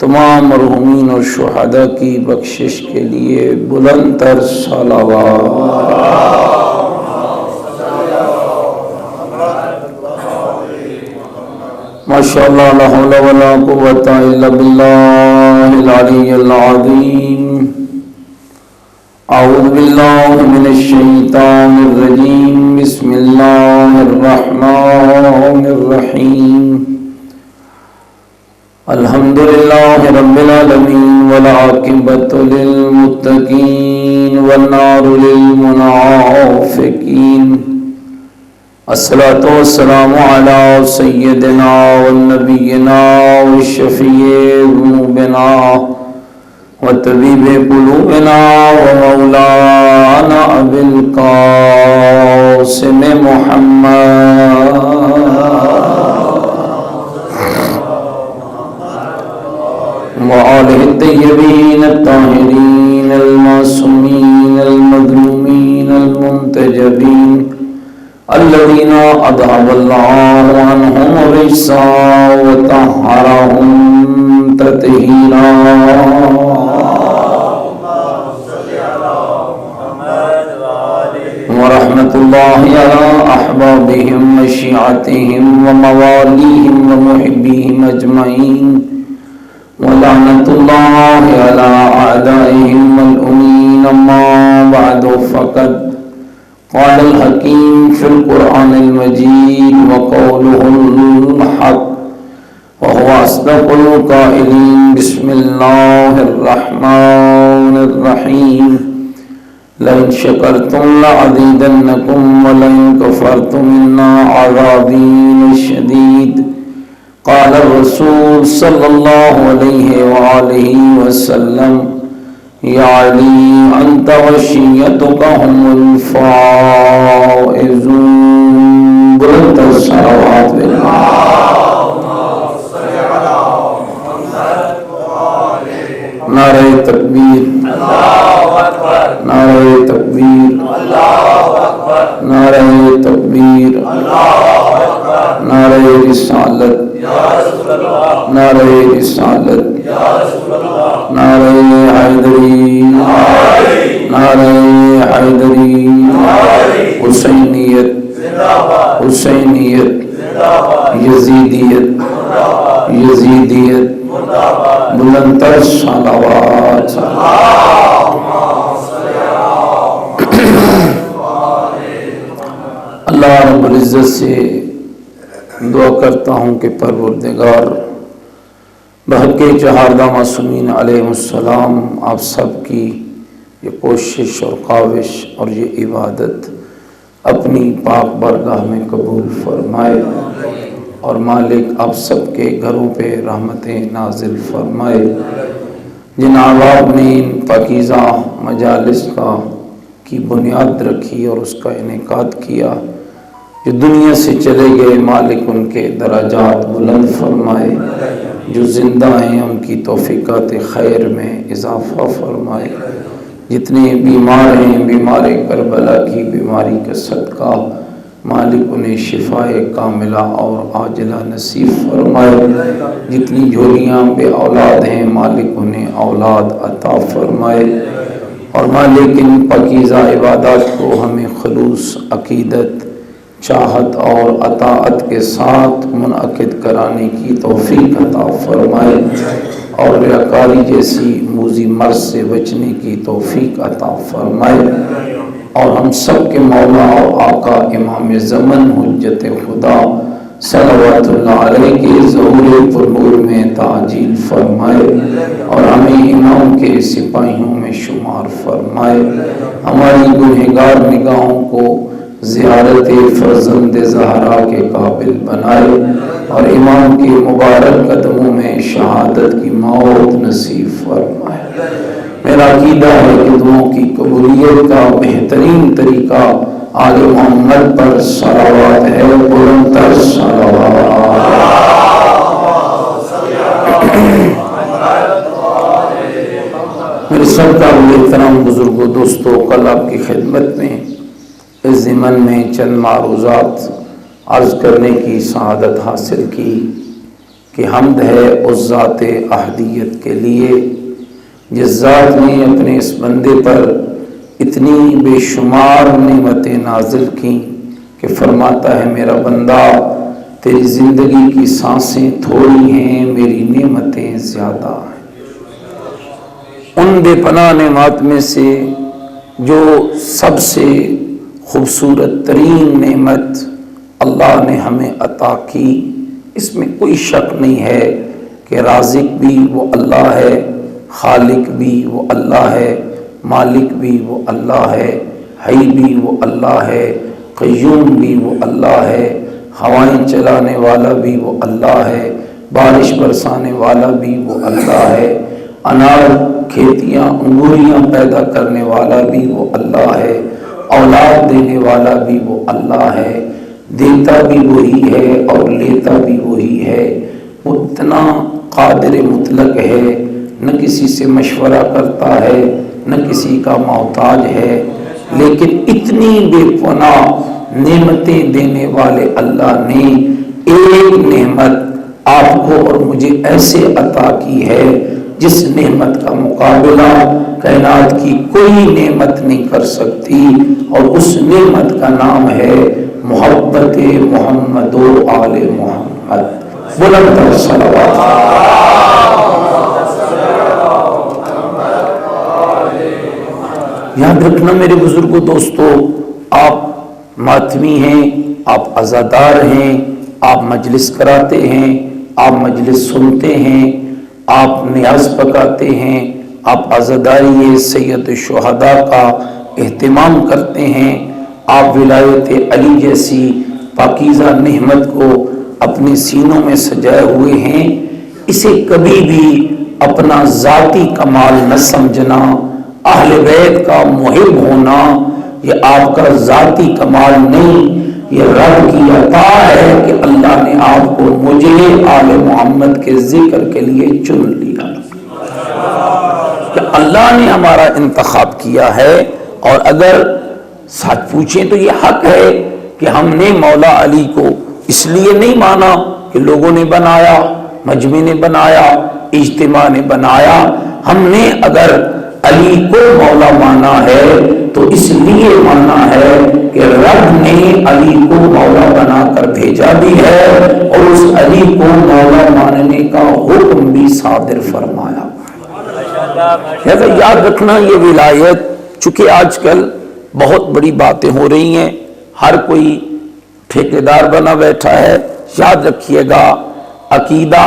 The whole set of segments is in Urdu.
تمام مرحومین اور شہداء کی بخشش کے لیے بلند تر صلوات۔ ماشاءاللہ لا حول ولا قوة الا باللہ العلی العظیم۔ اعوذ باللہ من الشیطان الرجیم، بسم اللہ الرحمن الرحیم۔ الحمدللہ رب العالمین والعاقبۃ للمتقین والنار للمنافقین۔ الصلاۃ والسلام علی سیدنا ونبینا وشفیع ذنوبنا وطبیب قلوبنا ومولانا ابی القاسم محمد وآلہ الطیبین الطاہرین المعصومین المظلومین المنتجبین الذین اذھب اللہ عنہم الرجس وطہرہم تطہیرا۔ ورحمۃ اللہ علی احبابہم وشیعتہم وموالیہم ومحبیہم اجمعین، ولعنۃ اللہ علی اعدائہم والامین۔ اما بعد فقد قال الحکیم فی القرآن المجید وقولہ الحق وهو اصدق القائلین۔ بسم اللہ الرحمن الرحیم۔ لئن شکرتم لأزیدنکم ولئن کفرتم ان عذابی لشدید۔ قال الرسول صلی اللہ علیہ وآلہ وسلم یا علی انت وشیتک هم الفائزون۔ بلند الصلوات نعرہ تکبیر، نعرہ تکبیر، نعرہ تکبیر، نعرہ رسالت، نعرہ رسالت، نعرہ حیدری، نعرہ حیدری، حسینیت، حسینیت، یزیدیت، یزیدیت، بلند تر صلوات۔ اللہ رب العزت سے دعا کرتا ہوں کہ پروردگار بحق چہاردہ معصومین علیہ السلام آپ سب کی یہ کوشش اور کاوش اور یہ عبادت اپنی پاک بارگاہ میں قبول فرمائے، اور مالک آپ سب کے گھروں پہ رحمتیں نازل فرمائے۔ جن احباب نے ان پاکیزہ مجالس کی بنیاد رکھی اور اس کا انعقاد کیا، جو دنیا سے چلے گئے، مالک ان کے درجات بلند فرمائے، جو زندہ ہیں ان کی توفیقات خیر میں اضافہ فرمائے، جتنے بیمار ہیں بیمار کربلا کی بیماری کا صدقہ مالک انہیں شفاء کاملہ اور عاجلہ نصیب فرمائے، جتنی جھولیاں بے اولاد ہیں مالک انہیں اولاد عطا فرمائے، اور مالک ان پاکیزہ عبادات کو ہمیں خلوص عقیدت چاہت اور اطاعت کے ساتھ منعقد کرانے کی توفیق عطا فرمائے، اور ریاکاری جیسی موذی مرض سے بچنے کی توفیق عطا فرمائے، اور ہم سب کے مولا اور آقا امام زمن حجت خدا صلوات اللہ علیہ کے ظہور پر نور میں تعجیل فرمائے، اور ہمیں امام کے سپاہیوں میں شمار فرمائے، ہماری گنہگار نگاہوں کو زیارت فرزند زہرا کے قابل بنائے، اور امام کے مبارک قدموں میں شہادت کی موت نصیب فرمائے۔ میرا عقیدہ ہے کہ دعاؤں کی قبولیت کا بہترین طریقہ آل محمد پر صلوات ہے، بلند تر صلوات۔ میرے سرکار محترم بزرگوں دوستوں، کل آپ کی خدمت میں اس ضمن میں چند معروضات عرض کرنے کی سعادت حاصل کی کہ حمد ہے اس ذات احدیت کے لیے جس ذات نے اپنے اس بندے پر اتنی بے شمار نعمتیں نازل کی کہ فرماتا ہے میرا بندہ تیری زندگی کی سانسیں تھوڑی ہیں، میری نعمتیں زیادہ ہیں۔ ان بے پناہ نعمات میں سے جو سب سے خوبصورت ترین نعمت اللہ نے ہمیں عطا کی، اس میں کوئی شک نہیں ہے کہ رازق بھی وہ اللہ ہے، خالق بھی وہ اللہ ہے، مالک بھی وہ اللہ ہے، حی بھی وہ اللہ ہے، قیوم بھی وہ اللہ ہے، ہوائیں چلانے والا بھی وہ اللہ ہے، بارش برسانے والا بھی وہ اللہ ہے، انار کھیتیاں انگوریاں پیدا کرنے والا بھی وہ اللہ ہے، اولاد دینے والا بھی وہ اللہ ہے، دیتا بھی وہی ہے اور لیتا بھی وہی ہے۔ وہ اتنا قادر مطلق ہے، نہ کسی سے مشورہ کرتا ہے، نہ کسی کا محتاج ہے، لیکن اتنی بے پناہ نعمتیں دینے والے اللہ نے ایک نعمت آپ کو اور مجھے ایسے عطا کی ہے جس نعمت کا مقابلہ کائنات کی کوئی نعمت نہیں کر سکتی، اور اس نعمت کا نام ہے محبت محمد و آل محمد۔ بلند تر صلوات۔ یاد رکھنا میرے بزرگوں دوستو، آپ ماتمی ہیں، آپ عزادار ہیں، آپ مجلس کراتے ہیں، آپ مجلس سنتے ہیں، آپ نیاز پکاتے ہیں، آپ عزاداری سید الشہداء کا اہتمام کرتے ہیں، آپ ولایت علی جیسی پاکیزہ نعمت کو اپنے سینوں میں سجائے ہوئے ہیں۔ اسے کبھی بھی اپنا ذاتی کمال نہ سمجھنا، اہل بیت کا محب ہونا یہ آپ کا ذاتی کمال نہیں، یہ رب کی عطا ہے کہ اللہ نے آپ کو مجھے آل محمد کے ذکر کے لیے چن لیا، کہ اللہ نے ہمارا انتخاب کیا ہے۔ اور اگر سچ پوچھیں تو یہ حق ہے کہ ہم نے مولا علی کو اس لیے نہیں مانا کہ لوگوں نے بنایا، مجمع نے بنایا، اجتماع نے بنایا۔ ہم نے اگر علی کو مولا مانا ہے تو اس لیے مانا ہے کہ رب نے علی کو مولا بنا کر بھیجا بھی ہے، اور اس علی کو مولا ماننے کا حکم بھی صادر فرمایا۔ لہذا یاد رکھنا یہ ولایت، چونکہ آج کل بہت بڑی باتیں ہو رہی ہیں، ہر کوئی ٹھیکیدار بنا بیٹھا ہے، یاد رکھیے گا عقیدہ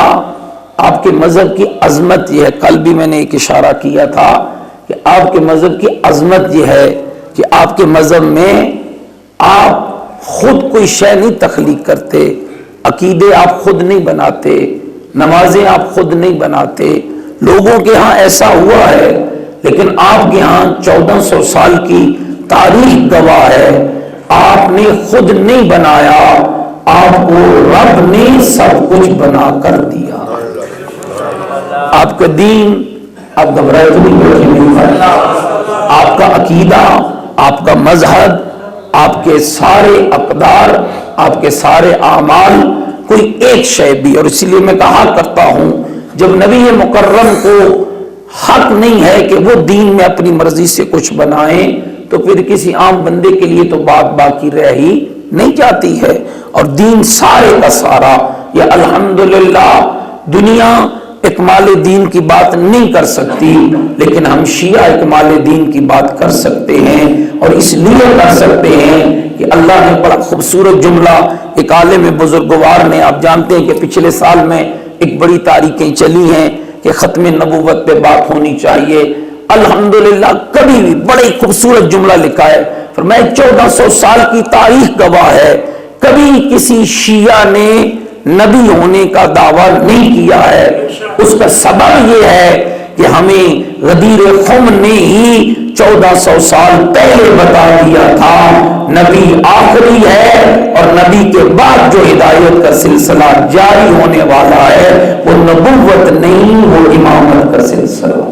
آپ کے مذہب کی عظمت یہ ہے۔ کل بھی میں نے ایک اشارہ کیا تھا کہ آپ کے مذہب کی عظمت یہ ہے کہ آپ کے مذہب میں آپ خود کوئی شے نہیں تخلیق کرتے، عقیدے آپ خود نہیں بناتے، نمازیں آپ خود نہیں بناتے۔ لوگوں کے ہاں ایسا ہوا ہے، لیکن آپ کے ہاں 1400 سال کی تاریخ گواہ ہے، آپ نے خود نہیں بنایا، آپ کو رب نے سب کچھ بنا کر دیا۔ آپ کا دین، آپ گھبرائے تو نہیں، آپ کا عقیدہ، آپ کا مذہب، آپ کے سارے اقدار، آپ کے سارے اعمال، کوئی ایک شے بھی، اور اسی لیے میں کہا کرتا ہوں جب نبی مکرم کو حق نہیں ہے کہ وہ دین میں اپنی مرضی سے کچھ بنائیں تو پھر کسی عام بندے کے لیے تو بات باقی رہ ہی نہیں جاتی ہے۔ اور دین سارے کا سارا، یہ الحمدللہ دنیا اکمال دین کی بات نہیں کر سکتی، لیکن ہم شیعہ اکمال دین کی بات کر سکتے ہیں، اور اس لیے کر سکتے ہیں کہ اللہ نے بڑا خوبصورت جملہ ایک عالم بزرگوار نے، آپ جانتے ہیں کہ پچھلے سال میں ایک بڑی تاریخیں چلی ہیں کہ ختم نبوت پہ بات ہونی چاہیے، الحمدللہ کبھی بھی بڑی خوبصورت جملہ لکھا ہے، فرمایا 1400 سال کی تاریخ گواہ ہے، کبھی کسی شیعہ نے نبی ہونے کا دعویٰ نہیں کیا ہے۔ اس کا سبب یہ ہے کہ ہمیں غدیر خم نے ہی 1400 سال پہلے بتا دیا تھا نبی آخری ہے، اور نبی کے بعد جو ہدایت کا سلسلہ جاری ہونے والا ہے وہ نبوت نہیں، وہ امامت کا سلسلہ۔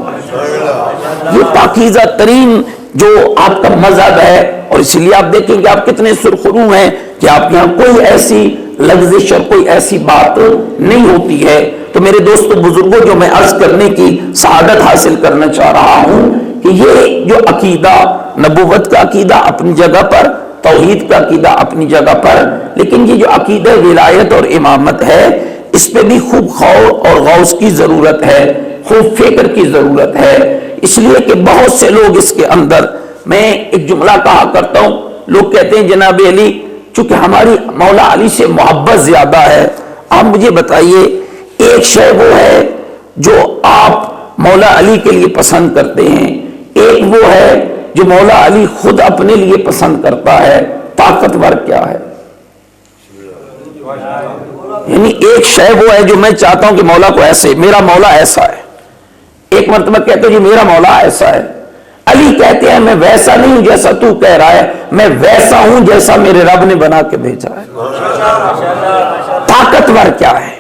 یہ پاکیزہ ترین جو آپ کا مذہب ہے، اور اس لیے آپ دیکھیں کہ آپ کتنے سرخرو ہیں کہ آپ یہاں کوئی ایسی لغزش اور کوئی ایسی بات نہیں ہوتی ہے۔ تو میرے دوستو بزرگوں، جو میں عرض کرنے کی سعادت حاصل کرنا چاہ رہا ہوں کہ یہ جو عقیدہ، نبوت کا عقیدہ اپنی جگہ پر، توحید کا عقیدہ اپنی جگہ پر، لیکن یہ جو عقیدہ ولایت اور امامت ہے، اس پہ بھی خوب غور اور غوث کی ضرورت ہے، خوب فکر کی ضرورت ہے۔ اس لیے کہ بہت سے لوگ اس کے اندر، میں ایک جملہ کہا کرتا ہوں، لوگ کہتے ہیں جناب علی چونکہ ہماری مولا علی سے محبت زیادہ ہے۔ آپ مجھے بتائیے، ایک شے وہ ہے جو آپ مولا علی کے لیے پسند کرتے ہیں، ایک وہ ہے جو مولا علی خود اپنے لیے پسند کرتا ہے، طاقتور کیا ہے؟ یعنی ایک شے وہ ہے جو میں چاہتا ہوں کہ مولا کو ایسے، میرا مولا ایسا ہے، ایک مرتبہ کہتے ہیں جی میرا مولا ایسا ہے، علی کہتے ہیں میں ویسا نہیں ہوں جیسا تو کہہ رہا ہے، میں ویسا ہوں جیسا میرے رب نے بنا کے بھیجا ہے۔ طاقتور کیا ہے؟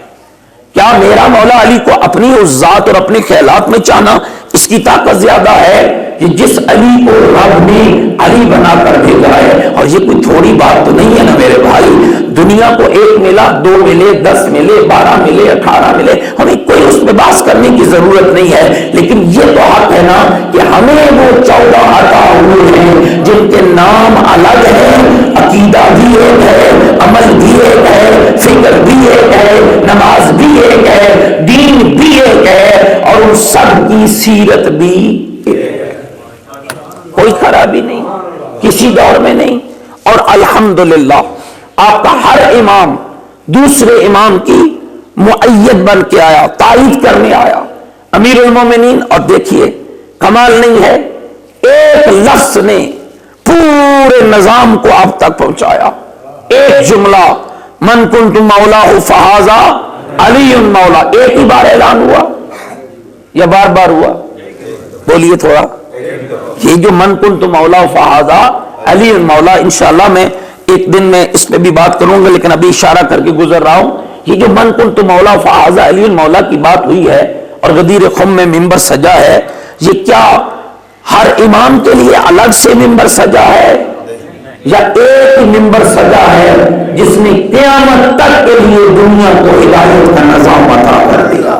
کیا میرا مولا علی کو اپنی اس ذات اور اپنے خیالات میں چاہنا اس کی طاقت زیادہ ہے کہ جس علی کو رب نے علی بنا کر بھیجا ہے؟ اور یہ کوئی تھوڑی بات تو نہیں ہے نا میرے بھائی، دنیا کو 1 ملا، 2 ملے، 10 ملے، 12 ملے، 18 ملے، ہمیں کوئی اس پہ بحث کرنے کی ضرورت نہیں ہے، لیکن یہ تو حق ہے نا کہ ہمیں وہ 14 عطا ہوئے ہیں جن کے نام الگ ہیں، عقیدہ بھی ایک ہے، عمل بھی ایک ہے، فکر بھی ایک ہے، نماز بھی ایک ہے، دین بھی ایک ہے، اور ان سب کی سیرت بھی ایک ہے، کوئی خرابی نہیں کسی دور میں نہیں۔ اور الحمدللہ آپ کا ہر امام دوسرے امام کی مؤید بن کے آیا، تائید کرنے آیا، امیر المومنین۔ اور دیکھیے کمال نہیں ہے، ایک لفظ نے پورے نظام کو آپ تک پہنچایا، ایک جملہ، من کنت مولاہ فہذا علی مولا، ایک ہی بار اعلان ہوا یا بار بار ہوا؟ بولیے تھوڑا۔ یہ جو من کنت مولا فہذا علی مولا، انشاءاللہ میں ایک دن میں اس پہ بھی بات کروں گا، لیکن ابھی اشارہ کر کے گزر رہا ہوں۔ یہ جو من کنت مولا فہذا علی مولا کی بات ہوئی ہے اور غدیر خم میں ممبر سجا ہے، یہ کیا ہر امام کے لیے الگ سے ممبر سجا ہے یا ایک ممبر سجا ہے جس نے قیامت تک کے لیے دنیا کو ہدایت کا نظام عطا کر دیا؟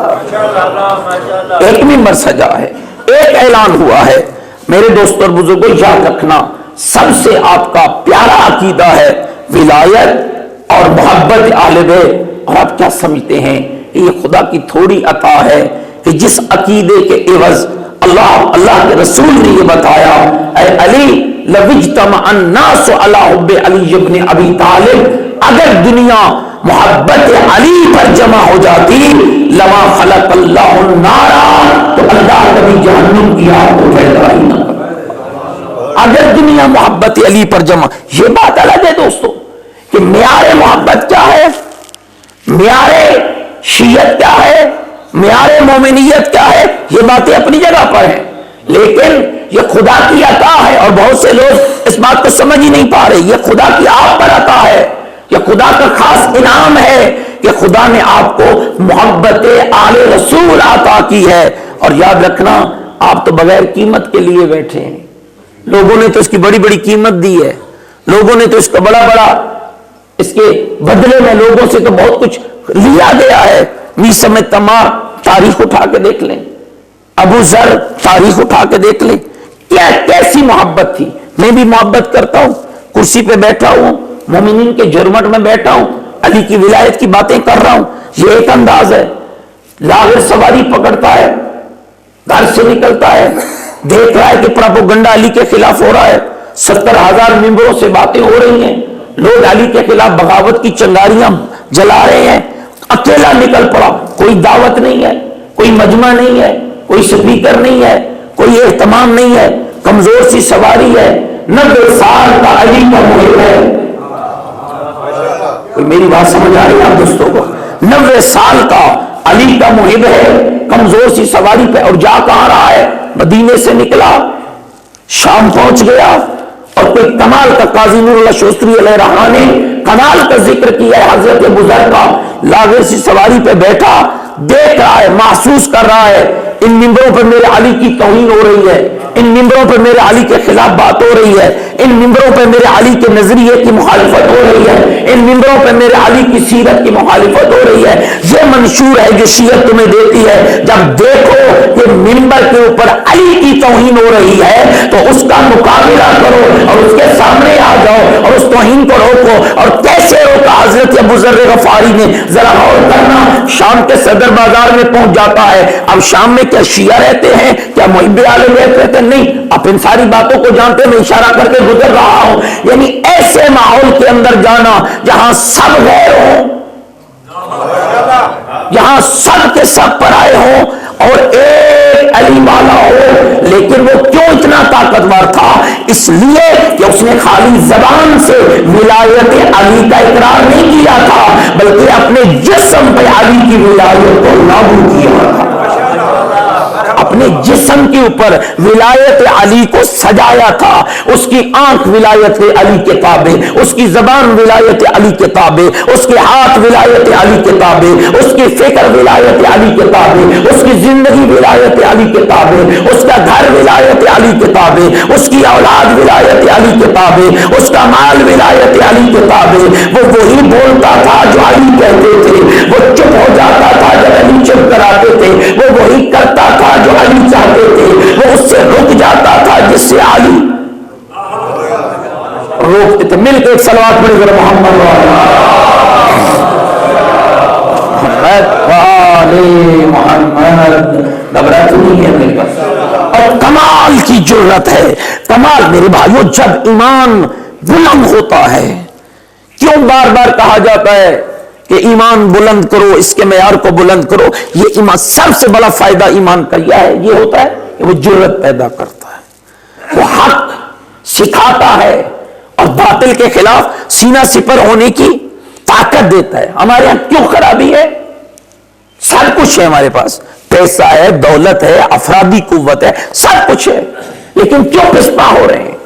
ایک ممبر سجا ہے، ایک اعلان ہوا ہے۔ میرے دوستوں اور بزرگوں، یاد رکھنا سب سے آپ کا پیارا عقیدہ ہے ولایت اور محبت اہل بیت۔ اور آپ کیا سمجھتے ہیں کہ یہ خدا کی تھوڑی عطا ہے کہ جس عقیدے کے عوض اللہ کے رسول نے یہ بتایا، اے علی لو اجتمع الناس علی حب علی ابن ابی طالب، اگر دنیا محبت علی پر جمع ہو جاتی لما خلق اللہ النار، تو اللہ کبھی جہنم کی آگ کو پیدا ہی نہ کرتا۔ اگر دنیا محبت علی پر جمع، یہ بات الگ ہے دوستو کہ معیار محبت کیا ہے، معیار شیعت کیا ہے، معیار مومنیت کیا ہے، یہ باتیں اپنی جگہ پر ہیں، لیکن یہ خدا کی عطا ہے اور بہت سے لوگ اس بات کو سمجھ ہی نہیں پا رہے۔ یہ خدا کی آپ پر عطا ہے، یہ خدا کا خاص انعام ہے کہ خدا نے آپ کو محبت آل رسول عطا کی ہے۔ اور یاد رکھنا آپ تو بغیر قیمت کے لیے بیٹھے ہیں، لوگوں نے تو اس کی بڑی بڑی قیمت دی ہے، لوگوں نے تو اس کا بڑا بڑا، اس کے بدلے میں لوگوں سے تو بہت کچھ لیا گیا ہے۔ میسم میں تمام تاریخ اٹھا کے دیکھ لیں، ابو ذر تاریخ اٹھا کے دیکھ لیں، کیا کیسی محبت تھی۔ میں بھی محبت کرتا ہوں، کرسی پہ بیٹھا ہوں، مومنین کے جرمٹ میں بیٹھا ہوں، علی کی ولایت کی باتیں کر رہا ہوں، یہ ایک انداز ہے۔ لاغر سواری پکڑتا ہے، گھر سے نکلتا ہے، دیکھ رہا ہے کہ پروپیگنڈا علی کے خلاف ہو رہا ہے، 70,000 ممبروں سے باتیں ہو رہی ہیں، لوگ علی کے خلاف بغاوت کی چنگاریاں جلا رہے ہیں، اکیلا نکل پڑا، کوئی دعوت نہیں ہے، کوئی مجمع نہیں ہے، کوئی سپیکر نہیں ہے، کوئی اہتمام نہیں ہے، کمزور سی سواری ہے، 90 سال کا علی کا محب ہے۔ کوئی میری بات سمجھ آ رہی ہے آپ دوستوں کو؟ 90 سال کا علی کا محب ہے، کمزور سی سواری پہ، اور جا کہاں رہا ہے؟ مدینے سے نکلا، شام پہنچ گیا، اور کوئی کمال کا قاضی نور اللہ شوستری علیہ رحمہ نے کمال کا ذکر کیا ہے حضرت ابو ذر کا، لاغر سی سواری پہ بیٹھا، دیکھ رہا ہے، محسوس کر رہا ہے ان ممبروں پر میرے علی کی توہین ہو رہی ہے، ان ممبروں پر میرے علی کے خلاف بات ہو رہی ہے، ان ممبروں پر میرے علی کے نظریے کی مخالفت ہو رہی ہے، ان ممبروں پر میرے علی کی سیرت کی مخالفت ہو رہی ہے، یہ منشور ہے جو شیعت تمہیں دیتی ہے۔ جب دیکھو کہ ممبر کے اوپر علی کی توہین ہو رہی ہے تو اس کا مقابلہ کرو اور اس کے سامنے آ جاؤ اور اس توہین کو روکو۔ اور کیسے روکا حضرت ابو ذر غفاری نے؟ ذرا غور کرنا، شام کے صدر بازار میں پہنچ جاتا ہے۔ اب شام میں کیا شیعہ رہتے ہیں؟ کیا محب اہل بیت رہتے ہیں؟ نہیں، آپ ان ساری باتوں کو جانتے ہیں، میں اشارہ کر کے گزر رہا ہوں۔ یعنی ایسے ماحول کے اندر جانا جہاں سب غیر ہوں، جہاں سب کے سب پرائے ہوں اور ایک علی والا ہو، لیکن وہ کیوں اتنا طاقتور تھا؟ اس لیے کہ اس نے خالی زبان سے ولایت علی کا اقرار نہیں کیا تھا، بلکہ اپنے جسم پہ علی کی ولایت کو لاگو کیا تھا، اپنے جسم کے اوپر ولایت علی کو سجایا تھا۔ اس کی آنکھ ولایت علی کے تابع، اس کی زبان ولایت علی کے تابع، اس کے ہاتھ ولایت علی کے تابع، اس کی فکر ولایت علی کے تابع، اس کی زندگی ولایت علی کے تابع، اس کا گھر ولایت علی کے تابع، اس کی اولاد ولایت علی کے تابع، اس کا مال ولایت علی کے تابع۔ وہ وہی بولتا تھا جو علی کہتے تھے، وہ چپ ہو جاتا تھا جب علی چپ کراتے تھے، وہ وہی کرتا تھا جو علی چاہتے تھے، وہ اس سے رک جاتا تھا جس سے علی روکتے تھے۔ مل کے ایک صلوات پڑھیں ذرا محمد محمد، گھبراہٹ نہیں ہے میرے پاس۔ اور کمال کی جرت ہے، کمال میرے بھائیو، جب ایمان بلند ہوتا ہے، کیوں بار بار کہا جاتا ہے کہ ایمان بلند کرو، اس کے معیار کو بلند کرو؟ یہ ایمان سب سے بڑا فائدہ ایمان کا یہ ہوتا ہے کہ وہ جرت پیدا کرتا ہے، وہ حق سکھاتا ہے اور باطل کے خلاف سینہ سپر ہونے کی طاقت دیتا ہے۔ ہمارے یہاں کیوں خرابی ہے؟ سب کچھ ہے ہمارے پاس، پیسہ ہے، دولت ہے، افرادی قوت ہے، سب کچھ ہے، لیکن کیوں پسپا ہو رہے ہیں؟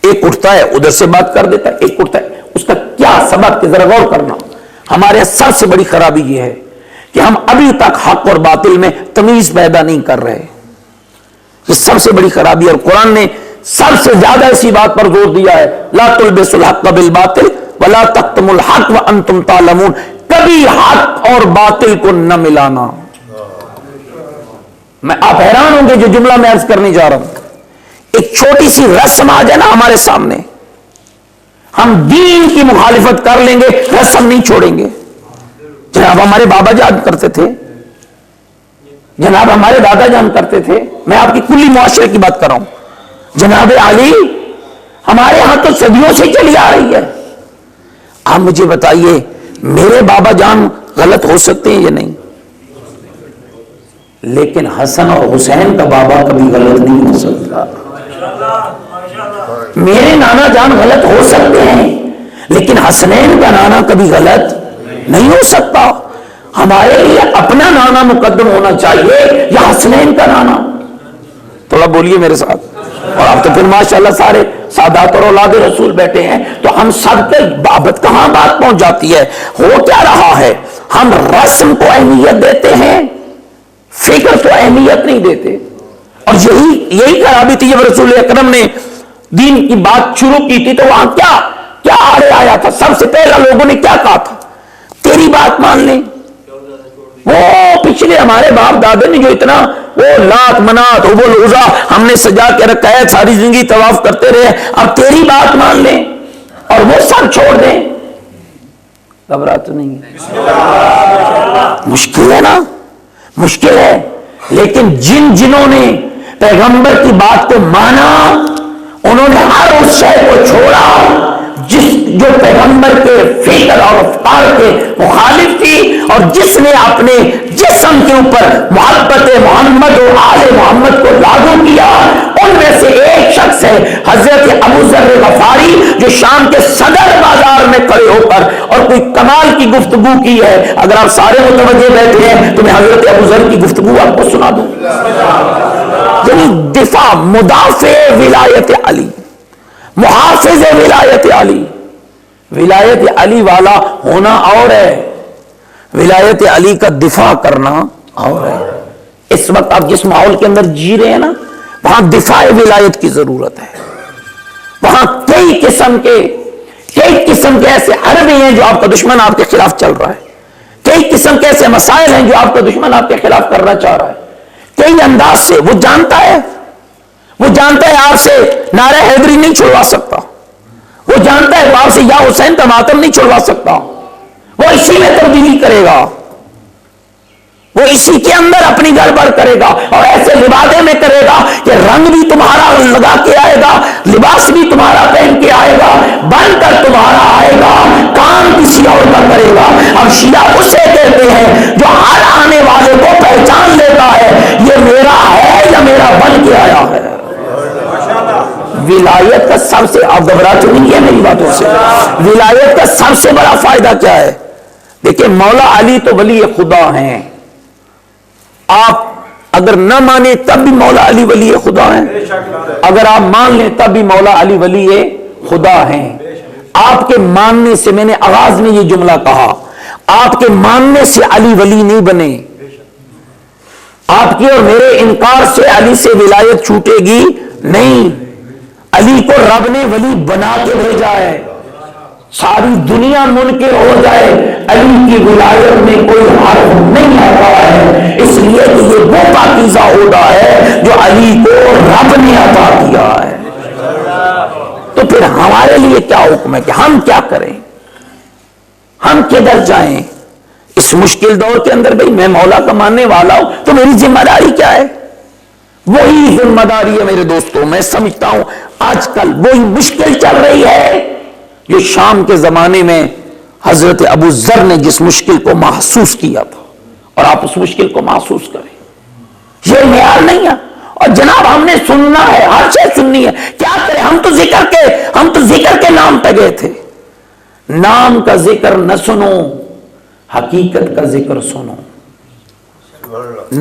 ایک اٹھتا ہے ادھر سے بات کر دیتا ہے، ایک اٹھتا ہے، اس کا کیا سبب کہ ذرا غور کرنا۔ ہمارے سب سے بڑی خرابی یہ ہے کہ ہم ابھی تک حق اور باطل میں تمیز پیدا نہیں کر رہے، یہ سب سے بڑی خرابی ہے۔ اور قرآن نے سب سے زیادہ اسی بات پر زور دیا ہے، لا تلبسوا الحق بالباطل ولا تکتموا الحق وانتم تعلمون، کبھی حق اور باطل کو نہ ملانا۔ میں آپ حیران ہوں گے جو جملہ میں عرض کرنے جا رہا ہوں، ایک چھوٹی سی رسم آ جائے نا ہمارے سامنے، ہم دین کی مخالفت کر لیں گے، رسم نہیں چھوڑیں گے۔ جناب ہمارے بابا جان کرتے تھے، جناب ہمارے دادا جان کرتے تھے، میں آپ کی کلی معاشرے کی بات کر رہا ہوں۔ جناب علی ہمارے ہاں تو صدیوں سے چلی آ رہی ہے۔ آپ مجھے بتائیے میرے بابا جان غلط ہو سکتے ہیں یا نہیں؟ لیکن حسن اور حسین کا بابا کبھی غلط نہیں ہو سکتا۔ میرے نانا جان غلط ہو سکتے ہیں لیکن حسنین کا نانا کبھی غلط نہیں ہو سکتا۔ ہمارے لیے اپنا نانا مقدم ہونا چاہیے یا حسنین کا نانا؟ تھوڑا بولیے میرے ساتھ۔ اور اب تو پھر ماشاءاللہ سارے سادات اور اولاد رسول بیٹھے ہیں، تو ہم سب کے بابت کہاں بات پہنچ جاتی ہے؟ ہو کیا رہا ہے؟ ہم رسم کو اہمیت دیتے ہیں، فکر کو اہمیت نہیں دیتے۔ اور یہی خرابی تھی جب رسول اکرم نے دین کی بات شروع کی تھی، تو وہاں کیا آڑے آیا تھا؟ سب سے پہلا لوگوں نے کیا کہا تھا؟ تیری بات مان لیں۔ وہ پچھلے ہمارے باپ دادے نے جو اتنا وہ لات منات حبل العزا ہم نے سجا کے رکھا ہے، ساری زندگی طواف کرتے رہے، اب تیری بات مان لیں اور وہ سب چھوڑ دیں؟ گھبرا تو نہیں ہے؟ مشکل ہے نا، مشکل ہے، لیکن جنہوں نے پیغمبر کی بات کو مانا انہوں نے ہر اس شے کو چھوڑا جو پیغمبر کے فکر اور افکار کے مخالف تھی، اور جس نے اپنے جسم کے اوپر محبت محمد اور آل محمد کو لاگو کیا، ان میں سے ایک شخص ہے حضرت ابو ذر غفاری، جو شام کے صدر بازار میں کھڑے ہو کر اور کوئی کمال کی گفتگو کی ہے۔ اگر آپ سارے متوجہ بیٹھے ہیں تو میں حضرت ابو ذر کی گفتگو آپ کو سنا دوں۔ یعنی دفاع، مدافع ولایت علی، محافظ ولایت علی۔ ولایت علی والا ہونا اور ہے، ولایت علی کا دفاع کرنا اور ہے. اس وقت آپ جس ماحول کے اندر جی رہے ہیں نا، وہاں دفاع ولایت کی ضرورت ہے. وہاں کئی قسم کے ایسے عربی ہیں جو آپ کا دشمن آپ کے خلاف چل رہا ہے. کئی قسم کے ایسے مسائل ہیں جو آپ کا دشمن آپ کے خلاف کرنا چاہ رہا ہے. کئی انداز سے وہ جانتا ہے آپ سے نعرہ حیدری نہیں چھڑوا سکتا. وہ جانتا ہے وہ آپ سے یا حسین کا ماتم نہیں چھڑوا سکتا. وہ اسی میں تبدیلی کرے گا، وہ اسی کے اندر اپنی گڑبڑ کرے گا اور ایسے لبادے میں کرے گا کہ رنگ بھی تمہارا لگا کے آئے گا، لباس بھی تمہارا پہن کے آئے گا، بن کر تمہارا آئے گا، کام کسی اور کا کرے گا. اب شیعہ اسے کہتے ہیں جو ہر آنے والے کو پہچان لیتا ہے یہ میرا ہے یا میرا بن کے آیا ہے. ولایت کا سب سے، آپ گھبرا تو نہیں ہے میری باتوں سے، ولایت کا سب سے بڑا فائدہ کیا ہے؟ دیکھیں مولا علی تو ولی خدا ہیں. آپ اگر نہ مانے تب بھی مولا علی ولی خدا ہیں، اگر آپ مان لیں تب بھی مولا علی ولی خدا ہیں. آپ کے ماننے سے، میں نے آغاز میں یہ جملہ کہا، آپ کے ماننے سے علی ولی نہیں بنے. آپ کے اور میرے انکار سے علی سے ولایت چھوٹے گی نہیں. علی کو رب نے ولی بنا کے بھیجا ہے. ساری دنیا منکر ہو جائے علی کی ولایت میں کوئی حرف نہیں آتا ہے، اس لیے کہ یہ وہ پاکیزہ عہدہ ہے جو علی کو رب نے عطا کیا ہے. تو پھر ہمارے لیے کیا حکم ہے کہ ہم کیا کریں، ہم کدھر جائیں اس مشکل دور کے اندر؟ بھئی میں مولا کا ماننے والا ہوں تو میری ذمہ داری کیا ہے؟ وہی ذمہ داری ہے میرے دوستوں. میں سمجھتا ہوں آج کل وہی مشکل چل رہی ہے جو شام کے زمانے میں حضرت ابو ذر نے جس مشکل کو محسوس کیا تھا، اور آپ اس مشکل کو محسوس کریں. یہ معیار نہیں ہے. اور جناب ہم نے سننا ہے، ہر چیز سننی ہے. کیا کریں؟ ہم تو ذکر کے نام پہ گئے تھے. نام کا ذکر نہ سنو، حقیقت کا ذکر سنو.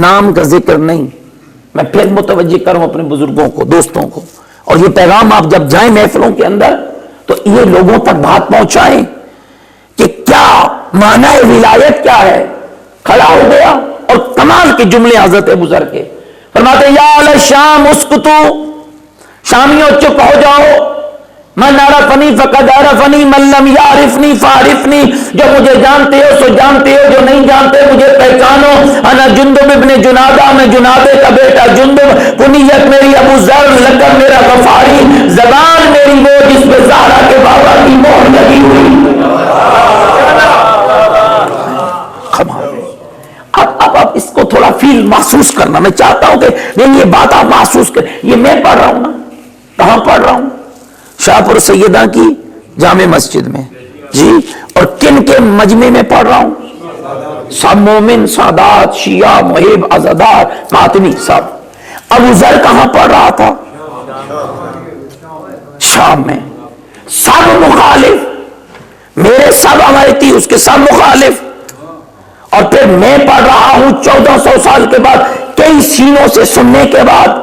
نام کا ذکر نہیں. میں پھر متوجہ کروں اپنے بزرگوں کو، دوستوں کو، اور یہ پیغام آپ جب جائیں محفلوں کے اندر تو یہ لوگوں تک بات پہنچائیں کہ کیا معنی ولایت کیا ہے. کھڑا ہو گیا اور کمال کے جملے حضرت ابو ذر کے فرماتے یا علی شام اسکتو، شامیوں چپ ہو جاؤ. من عرفنی فقد عرفنی من لم یعرفنی فاعرفنی. جو مجھے جانتے ہو سو جانتے ہو، جو نہیں جانتے مجھے پہچانو. انا جندب ابن جنادہ، میں جنادے کا بیٹا جندب. کنیت میری ابو ذر، لقب میرا غفاری. زبان میری وہ جس پہ زہرا کے بابا کی مہر لگی ہوئی. اب اس کو تھوڑا فیل محسوس کرنا. میں چاہتا ہوں کہ نہیں یہ بات آپ محسوس کریں. یہ میں پڑھ رہا ہوں نا، کہاں پڑھ رہا ہوں؟ شاہ پور سیدہ کی جامع مسجد میں جی. اور کن کے مجمع میں پڑھ رہا ہوں؟ سب مومن، سادات، شیعہ، محب، عزادار، ماتمی صاحب. ابو ذر کہاں پڑھ رہا تھا؟ شام میں. سب مخالف، میرے سب امرتی، اس کے سب مخالف. اور پھر میں پڑھ رہا ہوں 1400 سال کے بعد، کئی سینوں سے سننے کے بعد.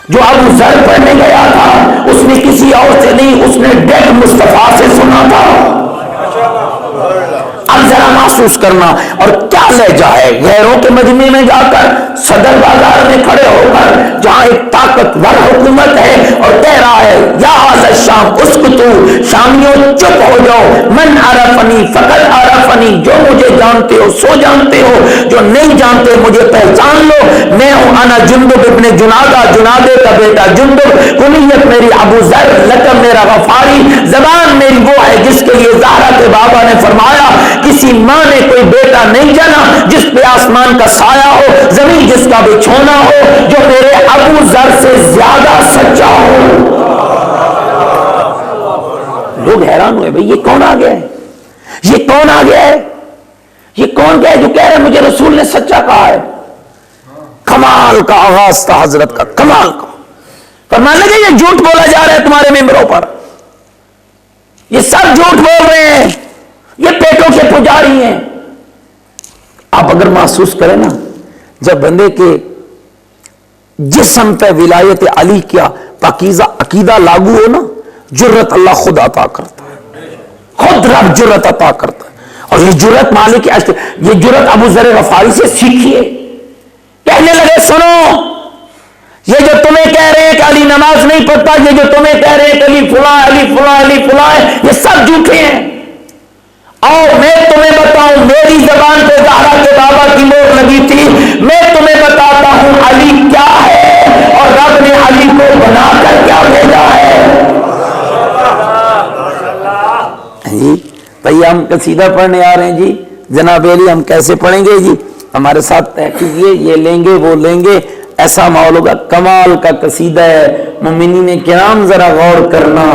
جو ابو ذر پڑھنے گیا تھا اس نے کسی اور سے نہیں، اس نے ڈیڈ مصطفیٰ سے سنا تھا. اب ذرا محسوس کرنا. اور کیا لہجہ ہے غیروں کے مجمع میں جا کر، صدر بازار میں کھڑے ہو کر، جہاں ایک طاقتور حکومت ہے اور کہہ رہا ہے یا اہل الشام اسکتو، شامیوں چپ ہو جاؤ. من عرفنی فقد عرفنی، جو مجھے جانتے ہو سو جانتے ہو، جو نہیں جانتے مجھے پہچان لو. میں ہوں انا جندب ابن جنادہ، جنادے کا بیٹا جندب. کنیت میری ابو ذر، لقب میرا غفاری. زبان میری وہ ہے جس کے لیے زہرا کے بابا نے فرمایا کسی ماں نے کوئی بیٹا نہیں جنا جس پہ آسمان کا سایہ ہو، زمین جس کا بچھونا ہو، جو میرے ابو ذر سے زیادہ سچا ہو. لوگ حیران ہوئے بھئی یہ کون آ گیا ہے، یہ کون آ گیا ہے، یہ کون گیا ہے جو کہہ رہے مجھے رسول نے سچا کہا ہے. کمال کا آغاز تھا حضرت کا، کمال کا. فرمانے لگے یہ جھوٹ بولا جا رہا ہے تمہارے ممبروں پر، یہ سب جھوٹ بول رہے ہیں، یہ پیٹوں کے پجاری ہیں. آپ اگر محسوس کریں نا، جب بندے کے جسم پہ ولایت علی کیا پاکیزہ عقیدہ لاگو ہو نا، جرت اللہ خود عطا کرتا ہے، خود رب جرت عطا کرتا ہے. اور یہ جرأت مالک یہ جرأت ابو ذر غفاری سے سیکھیے. کہنے لگے سنو، یہ جو تمہیں کہہ رہے ہیں کہ علی نماز نہیں پڑھتا، یہ جو تمہیں کہہ رہے ہیں کہ علی فلاں علی فلاں علی فلاں ہے، یہ سب جھوٹے ہیں. اور میں تمہیں بتاؤں، میری زبان پہ زہرا کے بابا کی مہر لگی تھی، میں تمہیں بتاتا ہوں علی کیا ہے اور رب نے علی کو بنا کر کیا بھیجا ہے. جی بھائی ہم قصیدہ پڑھنے آ رہے ہیں جی، جناب علی ہم کیسے پڑھیں گے جی؟ ہمارے ساتھ طے کیجیے، یہ لیں گے وہ لیں گے، ایسا ماحول ہوگا. کمال کا قصیدہ ہے. مومنین کرام ذرا غور کرنا،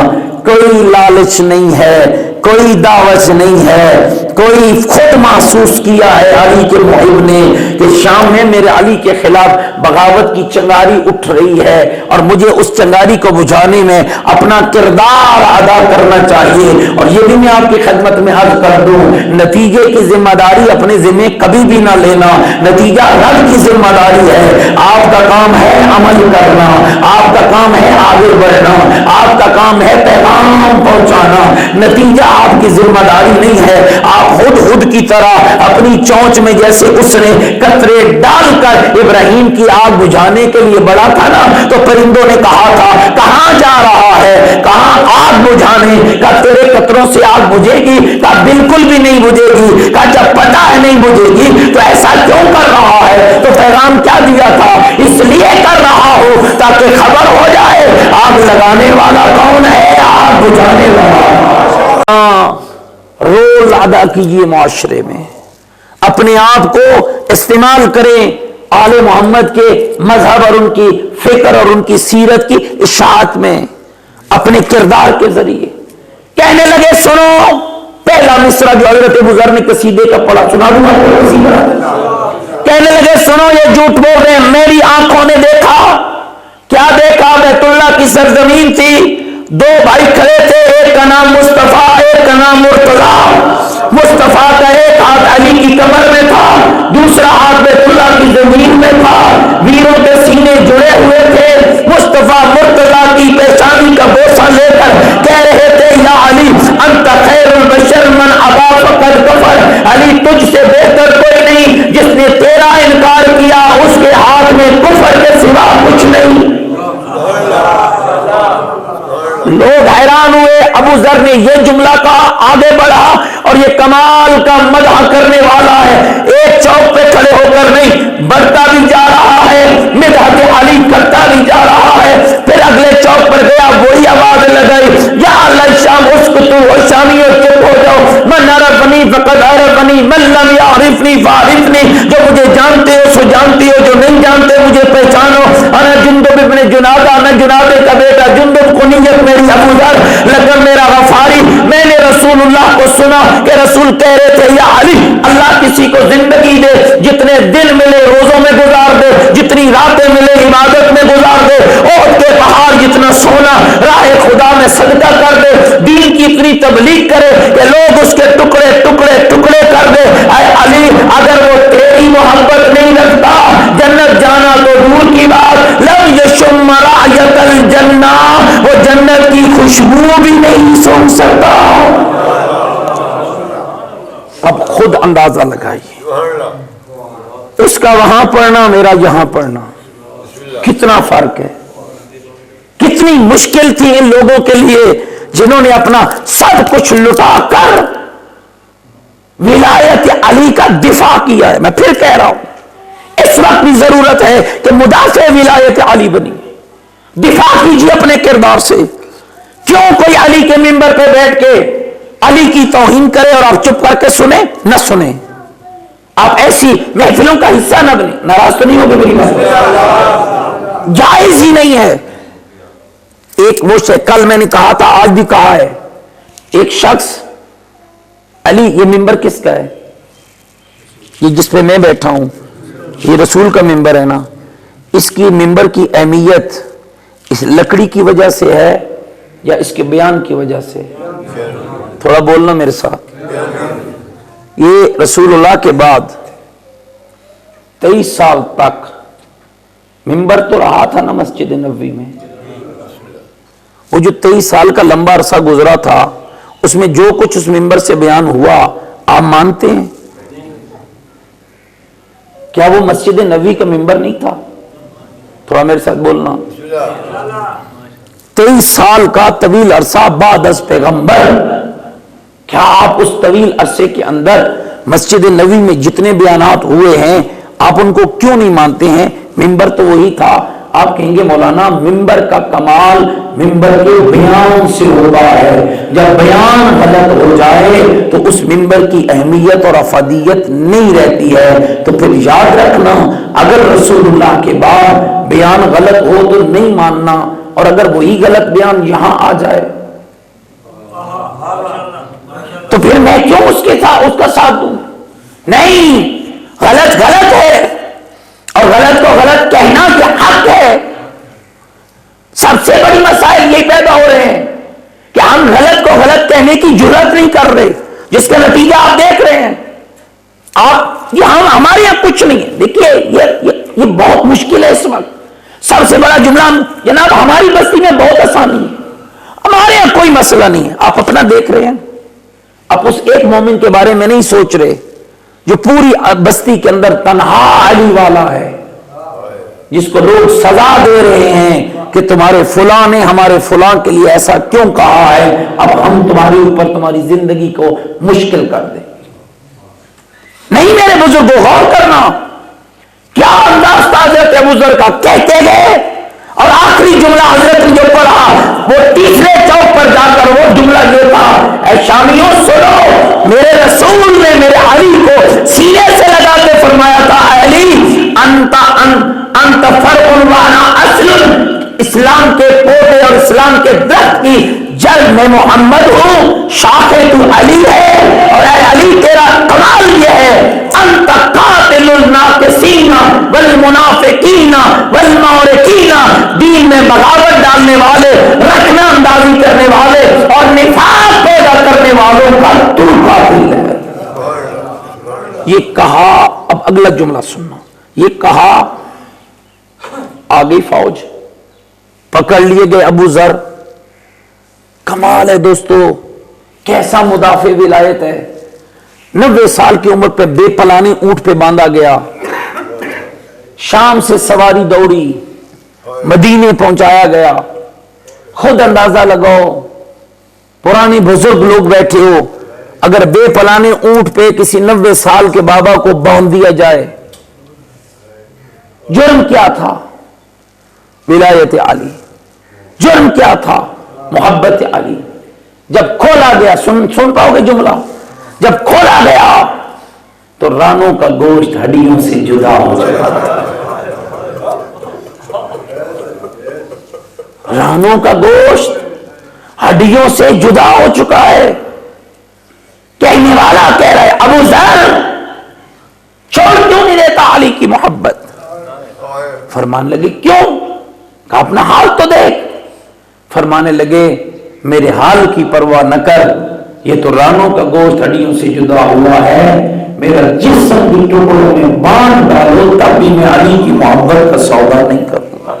کوئی لالچ نہیں ہے، کوئی دعوت نہیں ہے، کوئی خود محسوس کیا ہے علی کے محب نے کہ شام میں میرے علی کے خلاف بغاوت کی چنگاری اٹھ رہی ہے اور مجھے اس چنگاری کو بجھانے میں اپنا کردار ادا کرنا چاہیے. اور یہ بھی میں آپ کی خدمت میں عرض کر دوں، نتیجے کی ذمہ داری اپنے ذمہ کبھی بھی نہ لینا، نتیجہ رب کی ذمہ داری ہے. آپ کا کام ہے عمل کرنا، آپ کا کام ہے آگے بڑھنا، آپ کا کام ہے پیغام پہنچانا، نتیجہ آپ کی ذمہ داری نہیں ہے. آپ خود کی طرح اپنی چونچ میں جیسے اس نے قطرے ڈال کر ابراہیم کی آگ بجھانے کے لیے بڑا تھا نا، تو پرندوں نے کہا تھا کہاں جا رہا ہے، کہاں آگ بجھانے کا، تیرے قطروں سے آگ بجھے گی؟ کہا بالکل بھی نہیں بجھے گی. کہا جب پتہ ہے نہیں بجھے گی تو ایسا کیوں کر رہا ہے؟ تو پیغام کیا دیا تھا؟ اس لیے کر رہا ہو تاکہ خبر ہو جائے آگ لگانے والا کون ہے، آگ بجھانے والا. رول ادا کیجیے معاشرے میں، اپنے آپ کو استعمال کریں آل محمد کے مذہب اور ان کی فکر اور ان کی سیرت کی اشاعت میں اپنے کردار کے ذریعے. کہنے لگے سنو، پہلا مصرع جو حضرت ابو ذر نے قصیدے کا پڑھا سنا دوں. کہنے لگے سنو یہ جھوٹ بول رہے ہیں، میری آنکھوں نے دیکھا. کیا دیکھا؟ بیت اللہ کی سرزمین تھی، دو بھائی کھڑے تھے، ایک کا نام مصطفیٰ، ایک کا نام مرتضیٰ. مصطفیٰ کا ایک ہاتھ علی کی کمر میں تھا، دوسرا ہاتھ بیت اللہ کی زمین میں تھا، ویروں کے سینے جڑے ہوئے تھے. مصطفیٰ مرتضیٰ کی پیشانی کا بوسہ لے کر کہہ رہے تھے یا علی انت خیر البشر من ابا فقد کفر. علی تجھ سے بہتر کوئی نہیں، جس نے تیرا انکار کیا اس کے ہاتھ میں کفر کے سوا کچھ نہیں. لوگ حیران ہوئے. ابو ذر نے یہ جملہ کہا، آگے بڑھا اور یہ کمال کا مدح کرنے والا ہے. ایک چوک پہ کھڑے ہو کر نہیں، بڑھتا بھی جا رہا ہے، مدح علی کرتا بھی جا رہا ہے. پھر اگلے چوک پر گیا، وہی آواز لگائی یا اللہ شام اسکتو و شامیو چپ ہو جاؤ، من عرفنی فقد عرفنی من لم یعرفنی فاعرفنی. جو مجھے جانتے ہو سو جانتی ہو، جو نہیں جانتے مجھے پہچانو. انا جندب ابن جنادہ، میں جنادے کا بیٹا جندب کو نیت میری ابو ذر لگن میرا غفاری. میں نے رسول اللہ کو سنا کہ رسول کہہ رہے تھے یا علی اللہ کسی کو زندگی دے، جتنے دن ملے روزوں میں گزار دے، جتنی راتیں ملے عبادت میں گزار دے، احد کے پہاڑ جتنا سونا راہ خدا میں صدقہ کر دے، دین کی اتنی تبلیغ کرے کہ لوگ اس کے ٹکڑے ٹکڑے ٹکڑے کر دے. اے علی اگر وہ تیری محبت نہیں رکھتا جنت جانا تو دور کی بات، لم یشم رایت الجنہ، وہ جنت کی خوشبو بھی نہیں سن سکتا. اب خود اندازہ لگائیے اس کا وہاں پڑھنا میرا یہاں پڑھنا کتنا فرق ہے. کتنی مشکل تھی ان لوگوں کے لیے جنہوں نے اپنا سب کچھ لٹا کر ولایت علی کا دفاع کیا ہے. میں پھر کہہ رہا ہوں اس وقت بھی ضرورت ہے کہ مدافع ولایت علی بنی، دفاع کیجیے اپنے کردار سے. کیوں کوئی علی کے منبر پہ بیٹھ کے علی کی توہین کرے اور آپ چپ کر کے سنیں؟ نہ سنیں. آپ ایسی محفلوں کا حصہ نہ بنیں. ناراض تو نہیں ہوگے میری بات؟ جائز ہی نہیں ہے. ایک وہ کل میں نے کہا تھا، آج بھی کہا ہے، ایک شخص علی یہ منبر کس کا ہے؟ یہ جس پہ میں بیٹھا ہوں یہ رسول کا منبر ہے نا. اس کی منبر کی اہمیت اس لکڑی کی وجہ سے ہے یا اس کے بیان کی وجہ سے؟ تھوڑا بولنا میرے ساتھ. یہ رسول اللہ کے بعد 23 سال تک منبر تو رہا تھا نا مسجد نبوی میں. وہ جو 23 سال کا لمبا عرصہ گزرا تھا اس میں جو کچھ اس منبر سے بیان ہوا آپ مانتے ہیں؟ کیا وہ مسجد نبوی کا ممبر نہیں تھا؟ تھوڑا میرے ساتھ بولنا. 23 سال کا طویل عرصہ بعد از پیغمبر، کیا آپ اس طویل عرصے کے اندر مسجد نبوی میں جتنے بیانات ہوئے ہیں آپ ان کو کیوں نہیں مانتے ہیں؟ ممبر تو وہی تھا. آپ کہیں گے مولانا ممبر کا کمال ممبر کے بیان سے ہوتا ہے، جب بیان غلط ہو جائے تو اس ممبر کی اہمیت اور افادیت نہیں رہتی ہے. تو پھر یاد رکھنا، اگر رسول اللہ کے بعد بیان غلط ہو تو نہیں ماننا، اور اگر وہی غلط بیان یہاں آ جائے تو پھر میں کیوں اس کا ساتھ دوں؟ نہیں، غلط غلط ہے، اور غلط کو غلط کہنا کیا حق ہے. سب سے بڑی مسائل یہ پیدا ہو رہے ہیں کہ ہم غلط کو غلط کہنے کی جرات نہیں کر رہے، جس کا نتیجہ آپ دیکھ رہے ہیں. آپ یہاں ہمارے یہاں کچھ نہیں ہے. دیکھیے یہ بہت مشکل ہے اس وقت. سب سے بڑا جملہ جناب ہماری بستی میں بہت آسانی ہے، ہمارے یہاں کوئی مسئلہ نہیں ہے. آپ اپنا دیکھ رہے ہیں، آپ اس ایک مومن کے بارے میں نہیں سوچ رہے جو پوری بستی کے اندر تنہا علی والا ہے، جس کو لوگ سزا دے رہے ہیں کہ تمہارے فلاں نے ہمارے فلاں کے لیے ایسا کیوں کہا ہے، اب ہم تمہارے اوپر تمہاری زندگی کو مشکل کر دیں. نہیں میرے بزرگوں، غور کرنا کیا انداز تھا حضرت ابوذر کا. کہتے گئے اور آخری جملہ حضرت نے جو پڑھا وہ تیسرے چوک پر جا کر وہ جملہ یہ تھا، اے شامیوں سنو، میرے رسول نے میرے علی کو سینے سے لگا کے فرمایا تھا، اے علی انت فرع وانا اصل، اسلام کے پودے اور اسلام کے درخت کی جڑ میں محمد ہوں، شاخ تو علی ہے. اور اے علی تیرا کمال یہ ہے، انت قاتل الناقصین والمنافقین والمعرقین، دین میں بغاوت ڈالنے والے، رکھنا اندازی کرنے والے اور نفاق پیدا کرنے والوں کا تو قاتل ہے. یہ کہا. اب اگلا جملہ سننا. یہ کہا، آگئی فوج، پکڑ لیے گئے ابو ذر. کمال ہے دوستو، کیسا مدافع ولایت ہے. 90 سال کی عمر پہ بے پلانی اونٹ پہ باندھا گیا، شام سے سواری دوڑی، مدینے پہنچایا گیا. خود اندازہ لگاؤ، پرانی بزرگ لوگ بیٹھے ہو، اگر بے پلانے اونٹ پہ کسی 90 سال کے بابا کو باندھ دیا جائے، جرم کیا تھا؟ ولایت علی. جرم کیا تھا؟ محبت علی. جب کھولا گیا، سن پاؤ گے جملہ، جب کھولا گیا تو رانوں کا گوشت ہڈیوں سے جدا ہو چکا تھا. رانوں کا گوشت ہڈیوں سے جدا ہو چکا ہے. کہنے والا کہہ رہا ہے ابو ذر چھوڑ کیوں نہیں دیتا علی کی محبت؟ فرمانے لگے کیوں؟ کہ اپنا حال تو دیکھ. فرمانے لگے میرے حال کی پرواہ نہ کر، یہ تو رانوں کا گوشت ہڈیوں سے جدا ہوا ہے، میرا جسم بھی ٹکڑوں میں بانٹ ڈالو تب بھی میں علی کی محبت کا سودا نہیں کروں گا.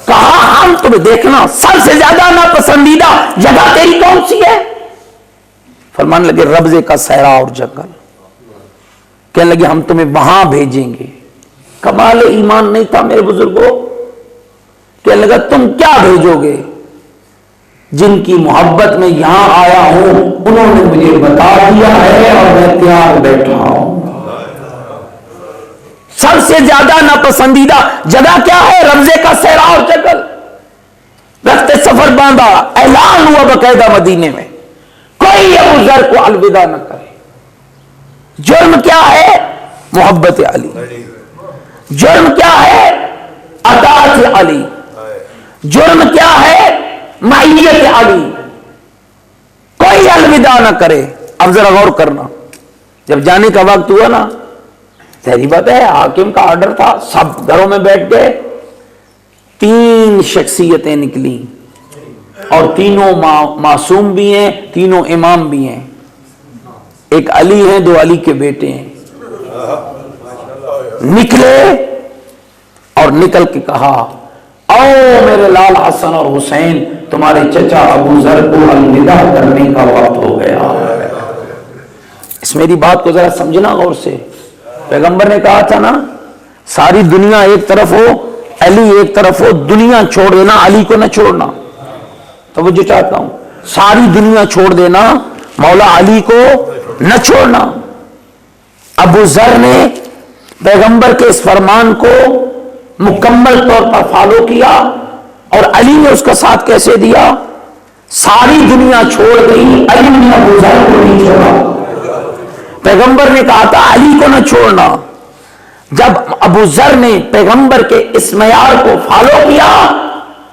کہا ہم تمہیں دیکھنا، سب سے زیادہ ناپسندیدہ جگہ تیری کون سی ہے؟ فرمانے لگے ربضے کا صحرا اور جنگل. کہنے لگے ہم تمہیں وہاں بھیجیں گے. کمال ایمان نہیں تھا میرے بزرگوں. کہنے لگا تم کیا بھیجو گے؟ جن کی محبت میں یہاں آیا ہوں انہوں نے مجھے بتا دیا ہے اور میں تیار بیٹھا ہوں. سب سے زیادہ ناپسندیدہ جگہ کیا ہے؟ ربضے کا صحرا اور جنگل. رخت سفر باندھا، اعلان ہوا باقاعدہ مدینے میں، کوئی ابو ذر کو الوداع نہ کرے. جرم کیا ہے؟ محبت علی. جرم کیا ہے؟ اطاعت علی. جرم کیا ہے؟ معیت علی. کوئی الوداع نہ کرے. اب ذرا غور کرنا، جب جانے کا وقت ہوا نا، ظاہری بات ہے حاکم کا آرڈر تھا، سب گھروں میں بیٹھ گئے. 3 شخصیتیں نکلی اور تینوں معصوم بھی ہیں، تینوں امام بھی ہیں. ایک علی ہیں، 2 علی کے بیٹے ہیں. نکلے اور نکل کے کہا او میرے لال حسن اور حسین، تمہارے چچا ابو ذر کو الوداع کرنے کا وقت ہو گیا. اس میری بات کو ذرا سمجھنا غور سے. پیغمبر نے کہا تھا نا ساری دنیا ایک طرف ہو علی ایک طرف ہو, دنیا چھوڑ دینا علی کو نہ چھوڑنا. توجہ چاہتا ہوں, ساری دنیا چھوڑ دینا مولا علی کو نہ چھوڑنا. ابو ذر نے پیغمبر کے اس فرمان کو مکمل طور پر فالو کیا, اور علی نے اس کا ساتھ کیسے دیا؟ ساری دنیا چھوڑ گئی, علی نے ابو ذر کو نہیں چھوڑا. پیغمبر نے کہا تھا علی کو نہ چھوڑنا. جب ابو ذر نے پیغمبر کے اس معیار کو فالو کیا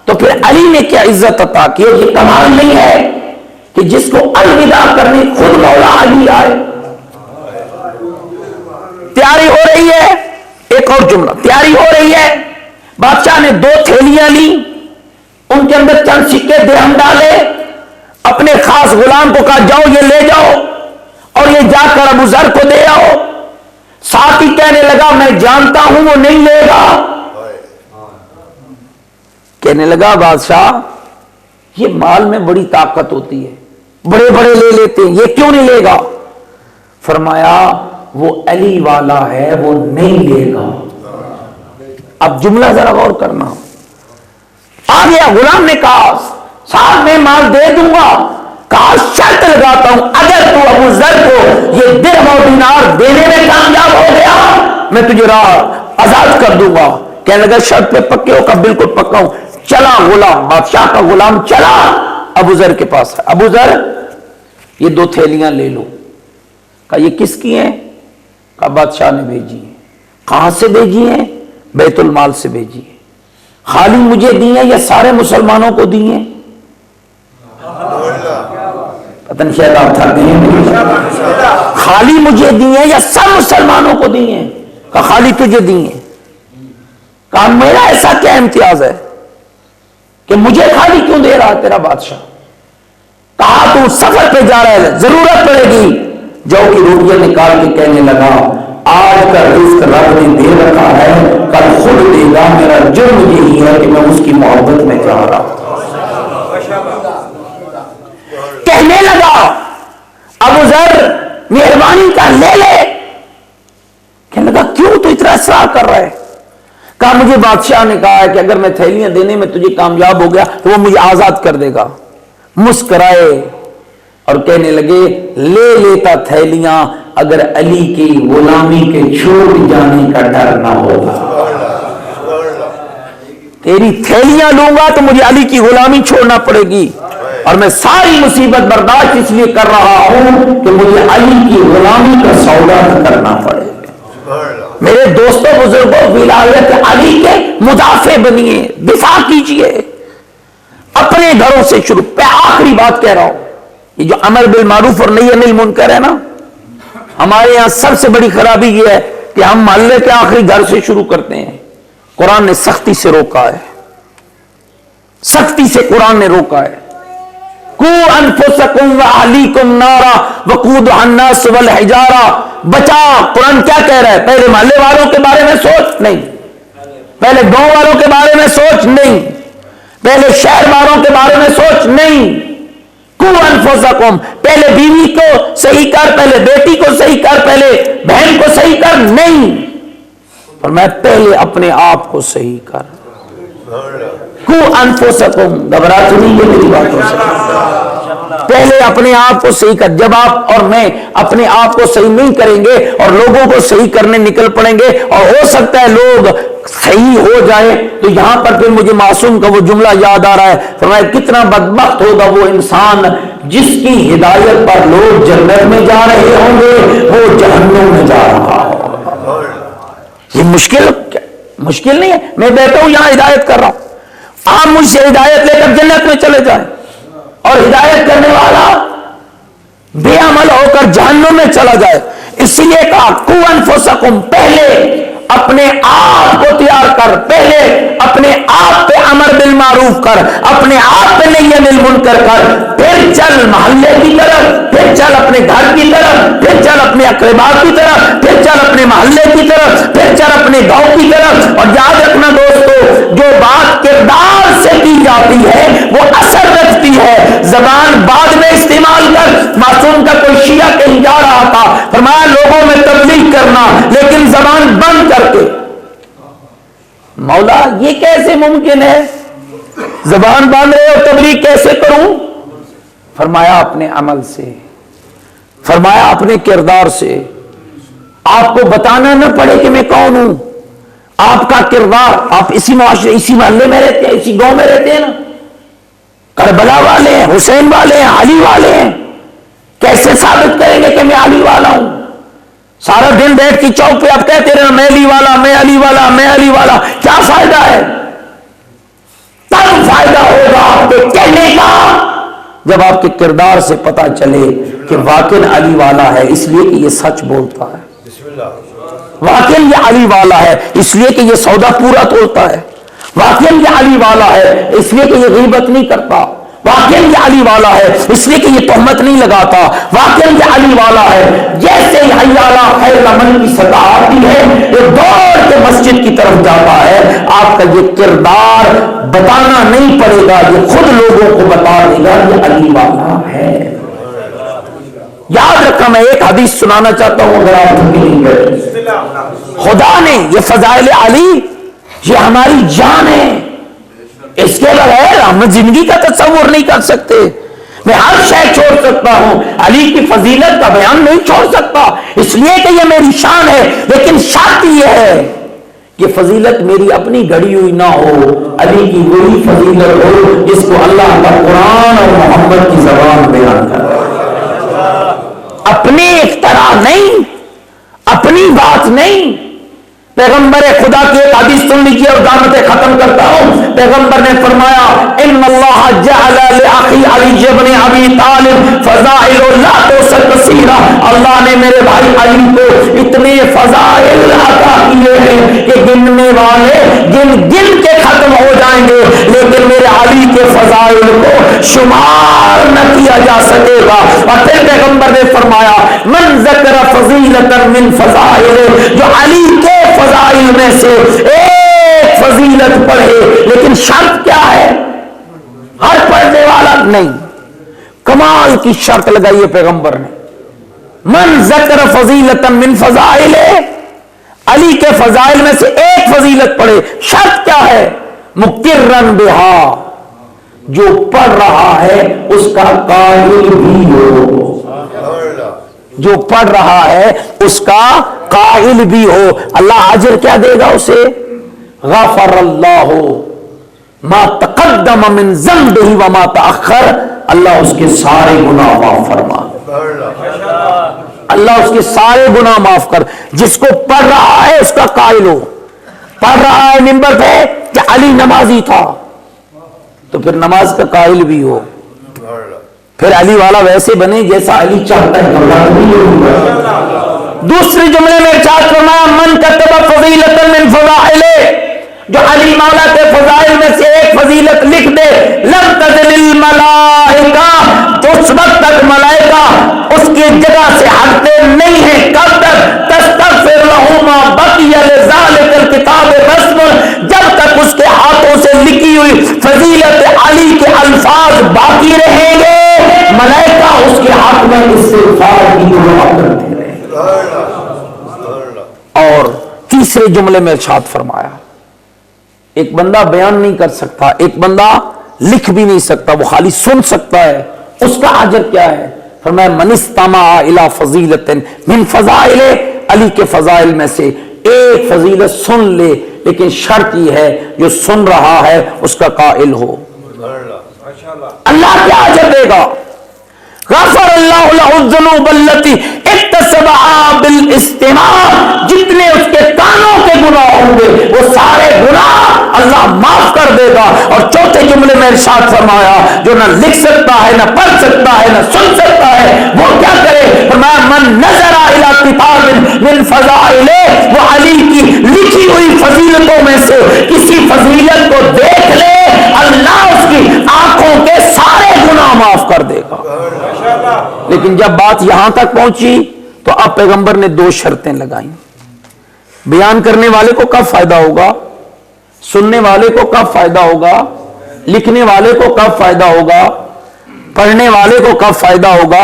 تو پھر علی نے کیا عزت عطا کی. یہ کمال نہیں ہے کہ جس کو الوداع کرنے خود مولا علی آئے. تیاری ہو رہی ہے, ایک اور جملہ, تیاری ہو رہی ہے. بادشاہ نے 2 تھیلیاں لی, ان کے اندر چند سکے درہم ڈالے, اپنے خاص غلام کو کہا جاؤ یہ لے جاؤ اور یہ جا کر ابو ذر کو دے آؤ. ساتھ ہی کہنے لگا میں جانتا ہوں وہ نہیں لے گا. کہنے لگا بادشاہ یہ مال میں بڑی طاقت ہوتی ہے, بڑے بڑے لے لیتے ہیں, یہ کیوں نہیں لے گا؟ فرمایا وہ علی والا ہے, وہ نہیں لے گا. اب جملہ ذرا غور کرنا. آ گیا غلام نے کہا صاحب میں مال دے دوں گا. کہا شرط لگاتا ہوں اگر تو ابو ذر کو یہ درہم و دینار دینے میں کامیاب ہو گیا میں تجھے راہ آزاد کر دوں گا. کہنے لگا شرط پہ پکے ہو؟ کہا بالکل پکا ہوں. چلا غلام, بادشاہ کا غلام چلا ابو ذر کے پاس. ابو ذر یہ 2 تھیلیاں لے لو. کہا یہ کس کی ہیں؟ کہا بادشاہ نے بھیجی ہیں. کہاں سے بھیجی ہیں؟ بیت المال سے بھیجی ہیں. خالی مجھے دی ہیں یا سارے مسلمانوں کو دی ہیں؟ پتہ نہیں شاید آپ تھک گئے ہیں. خالی مجھے دی ہیں یا سب مسلمانوں کو دی ہیں؟ کہا خالی تجھے دی ہیں. کہا میرا ایسا کیا امتیاز ہے کہ مجھے خالی کیوں دے رہا ہے تیرا بادشاہ؟ کہا تو سفر پہ جا رہا ہے, ضرورت پڑے گی. جو کی روٹیاں نکال کے کہنے لگا آج کا رزق رب نے دے رکھا ہے, کل خود دے گا. میرا جرم یہی ہے کہ میں اس کی محبت میں جا رہا ہوں. کہنے لگا ابو ذر مہربانی کا لے لے. کہنے لگا کیوں تو اتنا اصرار کر رہا ہے؟ کہا مجھے بادشاہ نے کہا ہے کہ اگر میں تھیلیاں دینے میں تجھے کامیاب ہو گیا تو وہ مجھے آزاد کر دے گا. مسکرائے اور کہنے لگے لے لیتا تھیلیاں اگر علی کی غلامی کے چھوٹ جانے کا ڈر نہ ہوگا. تیری تھیلیاں لوں گا تو مجھے علی کی غلامی چھوڑنا پڑے گی, اور میں ساری مصیبت برداشت اس لیے کر رہا ہوں کہ مجھے علی کی غلامی کا سودا کرنا پڑے. میرے دوستوں بزرگوں ولایت علی کے مدافع بنیے, دفاع کیجئے اپنے گھروں سے شروع. پہ آخری بات کہہ رہا ہوں, یہ جو امر بالمعروف اور نہی عن المنکر ہے نا, ہمارے یہاں سب سے بڑی خرابی یہ ہے کہ ہم محلے کے آخری گھر سے شروع کرتے ہیں. قرآن نے سختی سے روکا ہے, سختی سے قرآن نے روکا ہے. قو انفسکم واہلیکم نارا وقودھا الناس والحجارہ. بچا. قرآن کیا کہہ رہا ہے؟ پہلے محلے والوں کے بارے میں سوچ نہیں, پہلے گاؤں والوں کے بارے میں سوچ نہیں, پہلے شہر والوں کے بارے میں سوچ نہیں. قو انفسکم, پہلے بیوی کو صحیح کر, پہلے بیٹی کو صحیح کر, پہلے بہن کو صحیح کر. نہیں, اور میں پہلے اپنے آپ کو صحیح کر. قو انفسکم, گھبرا تو نہیں ہے میری باتوں سے؟ پہلے اپنے آپ کو صحیح کر. جب آپ اور میں اپنے آپ کو صحیح نہیں کریں گے اور لوگوں کو صحیح کرنے نکل پڑیں گے, اور ہو سکتا ہے لوگ صحیح ہو جائے, تو یہاں پر پھر مجھے معصوم کا وہ جملہ یاد آ رہا ہے, فرمایا کتنا بدبخت ہوگا وہ انسان جس کی ہدایت پر لوگ جنت میں جا رہے ہوں گے, وہ جہنم میں جا رہا ہوگا. یہ مشکل نہیں ہے. میں بیٹھا ہوں یہاں ہدایت کر رہا ہوں, آپ مجھ سے ہدایت لے کر جنت میں چلے جائیں, اور ہدایت کرنے والا بے عمل ہو کر جہنم میں چلا جائے. اس لیے کہا قو انفسکم, پہلے اپنے آپ کو تیار کر, پہلے اپنے آپ پہ امر بالمعروف کر, اپنے آپ پہ نہی عن المنکر کر, پھر چل محلے کی طرف, پھر چل اپنے گھر کی طرف, پھر چل اپنے اقربا کی طرف, پھر چل اپنے محلے کی طرف, پھر چل اپنے گاؤں کی طرف. اور یاد رکھنا دوستو, جو بات کردار سے کی جاتی ہے وہ اثر رکھتی ہے. زبان بعد میں استعمال کر, معصوم کا کوئی شیعہ کہیں جا رہا تھا، فرمایا لوگوں میں تبلیغ کرنا لیکن زبان بند کر کے۔ مولا یہ کیسے ممکن ہے؟ زبان باندھ رہے ہو تبلیغ کیسے کروں؟ فرمایا اپنے عمل سے، فرمایا اپنے کردار سے۔ آپ کو بتانا نہ پڑے کہ میں کون ہوں، آپ کا کردار، آپ اسی معاشرے اسی محلے میں رہتے ہیں، اسی گاؤں میں رہتے ہیں نا، کربلا والے ہیں، حسین والے ہیں، علی والے ہیں، کیسے ثابت کریں گے کہ میں علی والا ہوں؟ سارا دن بیٹھ کی چوک پہ آپ کہتے رہنا میں علی والا، میں علی والا، میں علی والا، کیا فائدہ ہے؟ تب فائدہ ہوگا آپ کے کہنے کا جب آپ کے کردار سے پتا چلے کہ واقعی علی والا ہے اس لیے کہ یہ سچ بولتا ہے، واقعی یہ علی والا ہے اس لیے کہ یہ سودا پورا تولتا ہے، واقعی یہ علی والا ہے اس لیے کہ یہ غیبت نہیں کرتا، واقعی یہ علی والا ہے اس لیے کہ یہ تہمت نہیں لگاتا، واقعی یہ علی والا ہے۔ جیسے ہی حی علی خیر العمل کی صدا آتی ہے یہ دوڑ کے مسجد کی طرف جاتا ہے۔ آپ کا یہ کردار بتانا نہیں پڑے گا، یہ خود لوگوں کو بتا دے گا یہ علی والا ہے۔ یاد رکھا، میں ایک حدیث سنانا چاہتا ہوں اگر آپ خدا نے یہ فضائل علی یہ ہماری جان ہے، اس کے بغیر ہم زندگی کا تصور نہیں کر سکتے۔ میں ہر شے چھوڑ سکتا ہوں، علی کی فضیلت کا بیان نہیں چھوڑ سکتا اس لیے کہ یہ میری شان ہے، لیکن شرط یہ ہے کہ فضیلت میری اپنی گھڑی ہوئی نہ ہو، علی کی وہی فضیلت ہو جس کو اللہ کا قرآن اور محمد کی زبان بیان کرتا ہے۔ اپنی اختراع نہیں، اپنی بات نہیں۔ پیغمبر خدا کی ایک حدیث سن لیجیے اور دعوتیں ختم کرتا ہوں۔ پیغمبر نے فرمایا ان اللہ جعل لاخی علی بن ابی طالب فضائل لا تحصى کثیرہ، اللہ نے میرے بھائی علی کو اتنے فضائل عطا کیے ہیں کہ گننے والے گن کے ختم ہو جائیں گے، لیکن میرے علی کے فضائل کو شمار نہ کیا جا سکے گا۔ اور پھر پیغمبر نے فرمایا من ذکر فضیلۃ من فضائل، جو علی کے فضائل میں سے ایک فضیلت پڑھے، لیکن شرط کیا ہے؟ ہر پڑھنے والا نہیں، کمال کی شرط لگائی ہے پیغمبر نے، من ذکر فضیلۃ من فضائل، علی کے فضائل میں سے ایک فضیلت پڑھے، شرط کیا ہے؟ مقرن بہا، جو پڑھ رہا ہے اس کا قائل بھی ہو، جو پڑھ رہا ہے اس کا قائل بھی ہو، اللہ اجر کیا دے گا اسے؟ غفر اللہ ما تقدم من ذنبہ وما تأخر، اللہ اس کے سارے گناہ معاف فرما، اللہ اس کے سارے گناہ معاف کر۔ جس کو پڑھ رہا ہے اس کا قائل ہو، پڑھ رہا ہے منبر پہ کہ علی نمازی تھا تو پھر نماز کا قائل بھی ہو، پھر علی والا ویسے بنے جیسا علی چاہتا ہے۔ دوسرے جملے میں ارشاد فرمایا من کتب فضیلۃ من فضائل، جو علی مولا کے فضائل میں سے ایک فضیلت لکھ دے، لم تزل الملائکہ، تو اس وقت تک ملائکہ اس کی جگہ سے ہٹتے نہیں ہیں، کب تک؟ تستغفر لہ ما بقی لذالک الکتاب رسم، جب تک اس کے ہاتھوں سے لکھی ہوئی فضیلت علی کے الفاظ باقی رہیں گے، ملائکہ اس کے حق میں استغفار کی دعا کرتے رہیں۔ اور تیسرے جملے میں ارشاد فرمایا ایک بندہ بیان نہیں کر سکتا، ایک بندہ لکھ بھی نہیں سکتا، وہ خالی سن سکتا ہے، اس کا اجر کیا ہے؟ فرمایا من استمع الی فضیلۃ من فضائل، علی کے فضائل میں سے ایک فضیلت سن لے، لیکن شرط یہ ہے جو سن رہا ہے اس کا قائل ہو، اللہ کیا اجر دے گا؟ غفر اللہ له الذنوب التي اکتسبها بالاستماع، جتنے اس کے کانوں کے گناہ ہوں گے وہ سارے گناہ اللہ معاف کر دے گا۔ اور چوتھے جملے میں ارشاد فرمایا جو نہ لکھ سکتا ہے، نہ پڑھ سکتا ہے، نہ سن سکتا ہے، وہ کیا کرے؟ فرمایا من نظر الی کتاب من فضائل، وہ علی کی لکھی ہوئی فضیلتوں میں سے کسی فضیلت کو دیکھ لے، اللہ اس کی آنکھوں کے سارے گناہ معاف کر دے گا۔ لیکن جب بات یہاں تک پہنچی تو اب پیغمبر نے دو شرطیں لگائیں۔ بیان کرنے والے کو کب فائدہ ہوگا؟ سننے والے کو کب فائدہ ہوگا؟ لکھنے والے کو کب فائدہ ہوگا؟ پڑھنے والے کو کب فائدہ ہوگا؟